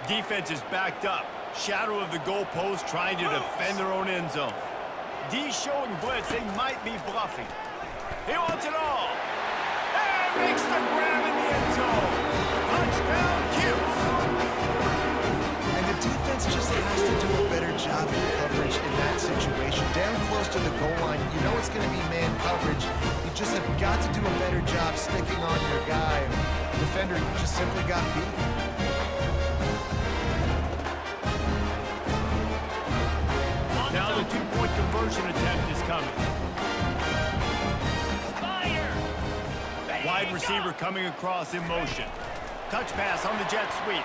Defense is backed up. Shadow of the goalpost, trying to defend their own end zone. D showing blitz. They might be bluffing. He wants it all. And makes the grab in the end zone. Touchdown, Cuse. And the defense just has to do a better job in coverage in that situation. Down close to the goal line, you know it's going to be man coverage. You just have got to do a better job sticking on your guy. The defender just simply got beat. Now the 2-point wide receiver coming across in motion. Touch pass on the jet sweep.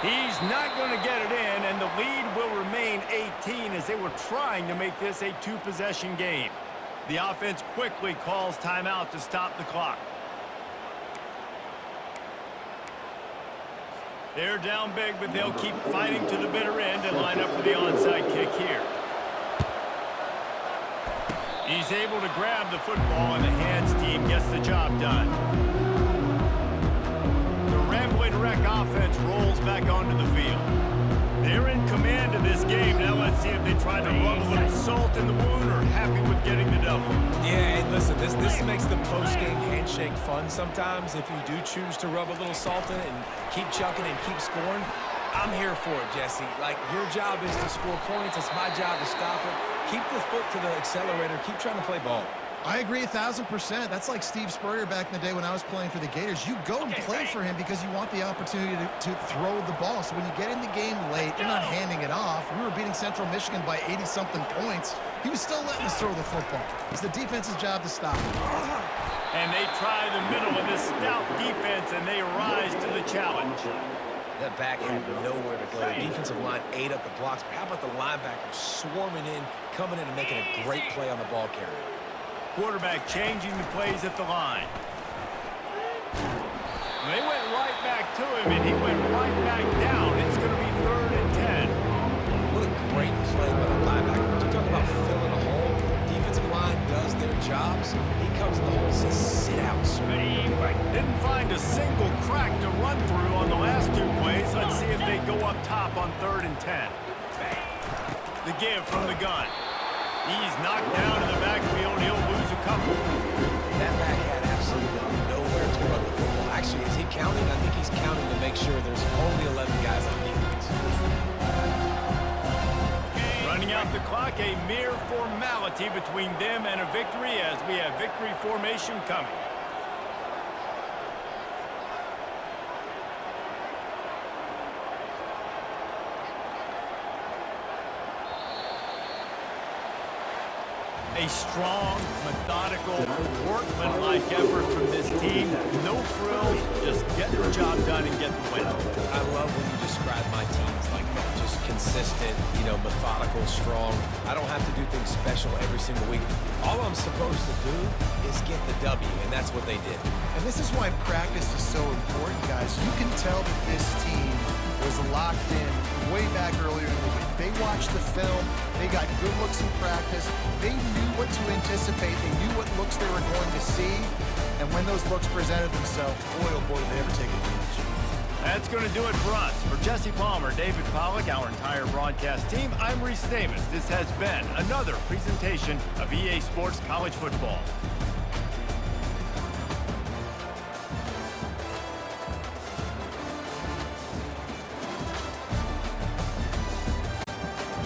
He's not going to get it in, and the lead will remain 18 as they were trying to make this a two-possession game. The offense quickly calls timeout to stop the clock. They're down big, but they'll keep fighting to the bitter end and line up for the onside kick here. He's able to grab the football, and the hands team gets the job done. The Rambling Wreck offense rolls back onto the field. They're in command of this game. Now let's see if they try to rub a little salt in the wound or happy with getting the double. Yeah, and listen, this makes the post-game handshake fun sometimes if you do choose to rub a little salt in it and keep chucking and keep scoring. I'm here for it, Jesse. Like, your job is to score points. It's my job to stop it. Keep the foot to the accelerator. Keep trying to play ball. I agree 1,000%. That's like Steve Spurrier back in the day when I was playing for the Gators. You go and play for him because you want the opportunity to throw the ball. So when you get in the game late, you're not handing it off. We were beating Central Michigan by 80-something points. He was still letting us throw the football. It's the defense's job to stop it. And they try the middle of this stout defense, and they rise to the challenge. That back had nowhere to go. The defensive line ate up the blocks. But how about the linebackers swarming in, coming in and making a great play on the ball carrier? Quarterback changing the plays at the line. They went right back to him, and he went right back down. It's going to be 3rd and 10. What a great play by the linebacker. You're talking about filling a hole. Defensive line does their jobs. He comes in the hole and says, sit out, sir. Didn't find a single crack to run through on the last 2 plays. Let's see if they go up top on 3rd and 10. The give from the gun. He's knocked down in the backfield. He'll lose a couple. That back had absolutely nowhere to run the football. Actually, is he counting? I think he's counting to make sure there's only 11 guys on defense. Running out the clock, a mere formality between them and a victory as we have victory formation coming. A strong, methodical, workmanlike effort from this team. No frills, just get the job done and get the win. I love when you describe my teams like that. Just consistent, methodical, strong. I don't have to do things special every single week. All I'm supposed to do is get the W, and that's what they did. And this is why practice is so important, guys. You can tell that this team was locked in way back earlier in the week. They watched the film. They got good looks in practice. They knew what to anticipate. They knew what looks they were going to see. And when those looks presented themselves, boy, oh boy, did they ever take advantage. That's going to do it for us. For Jesse Palmer, David Pollack, our entire broadcast team, I'm Reese Davis. This has been another presentation of EA Sports College Football.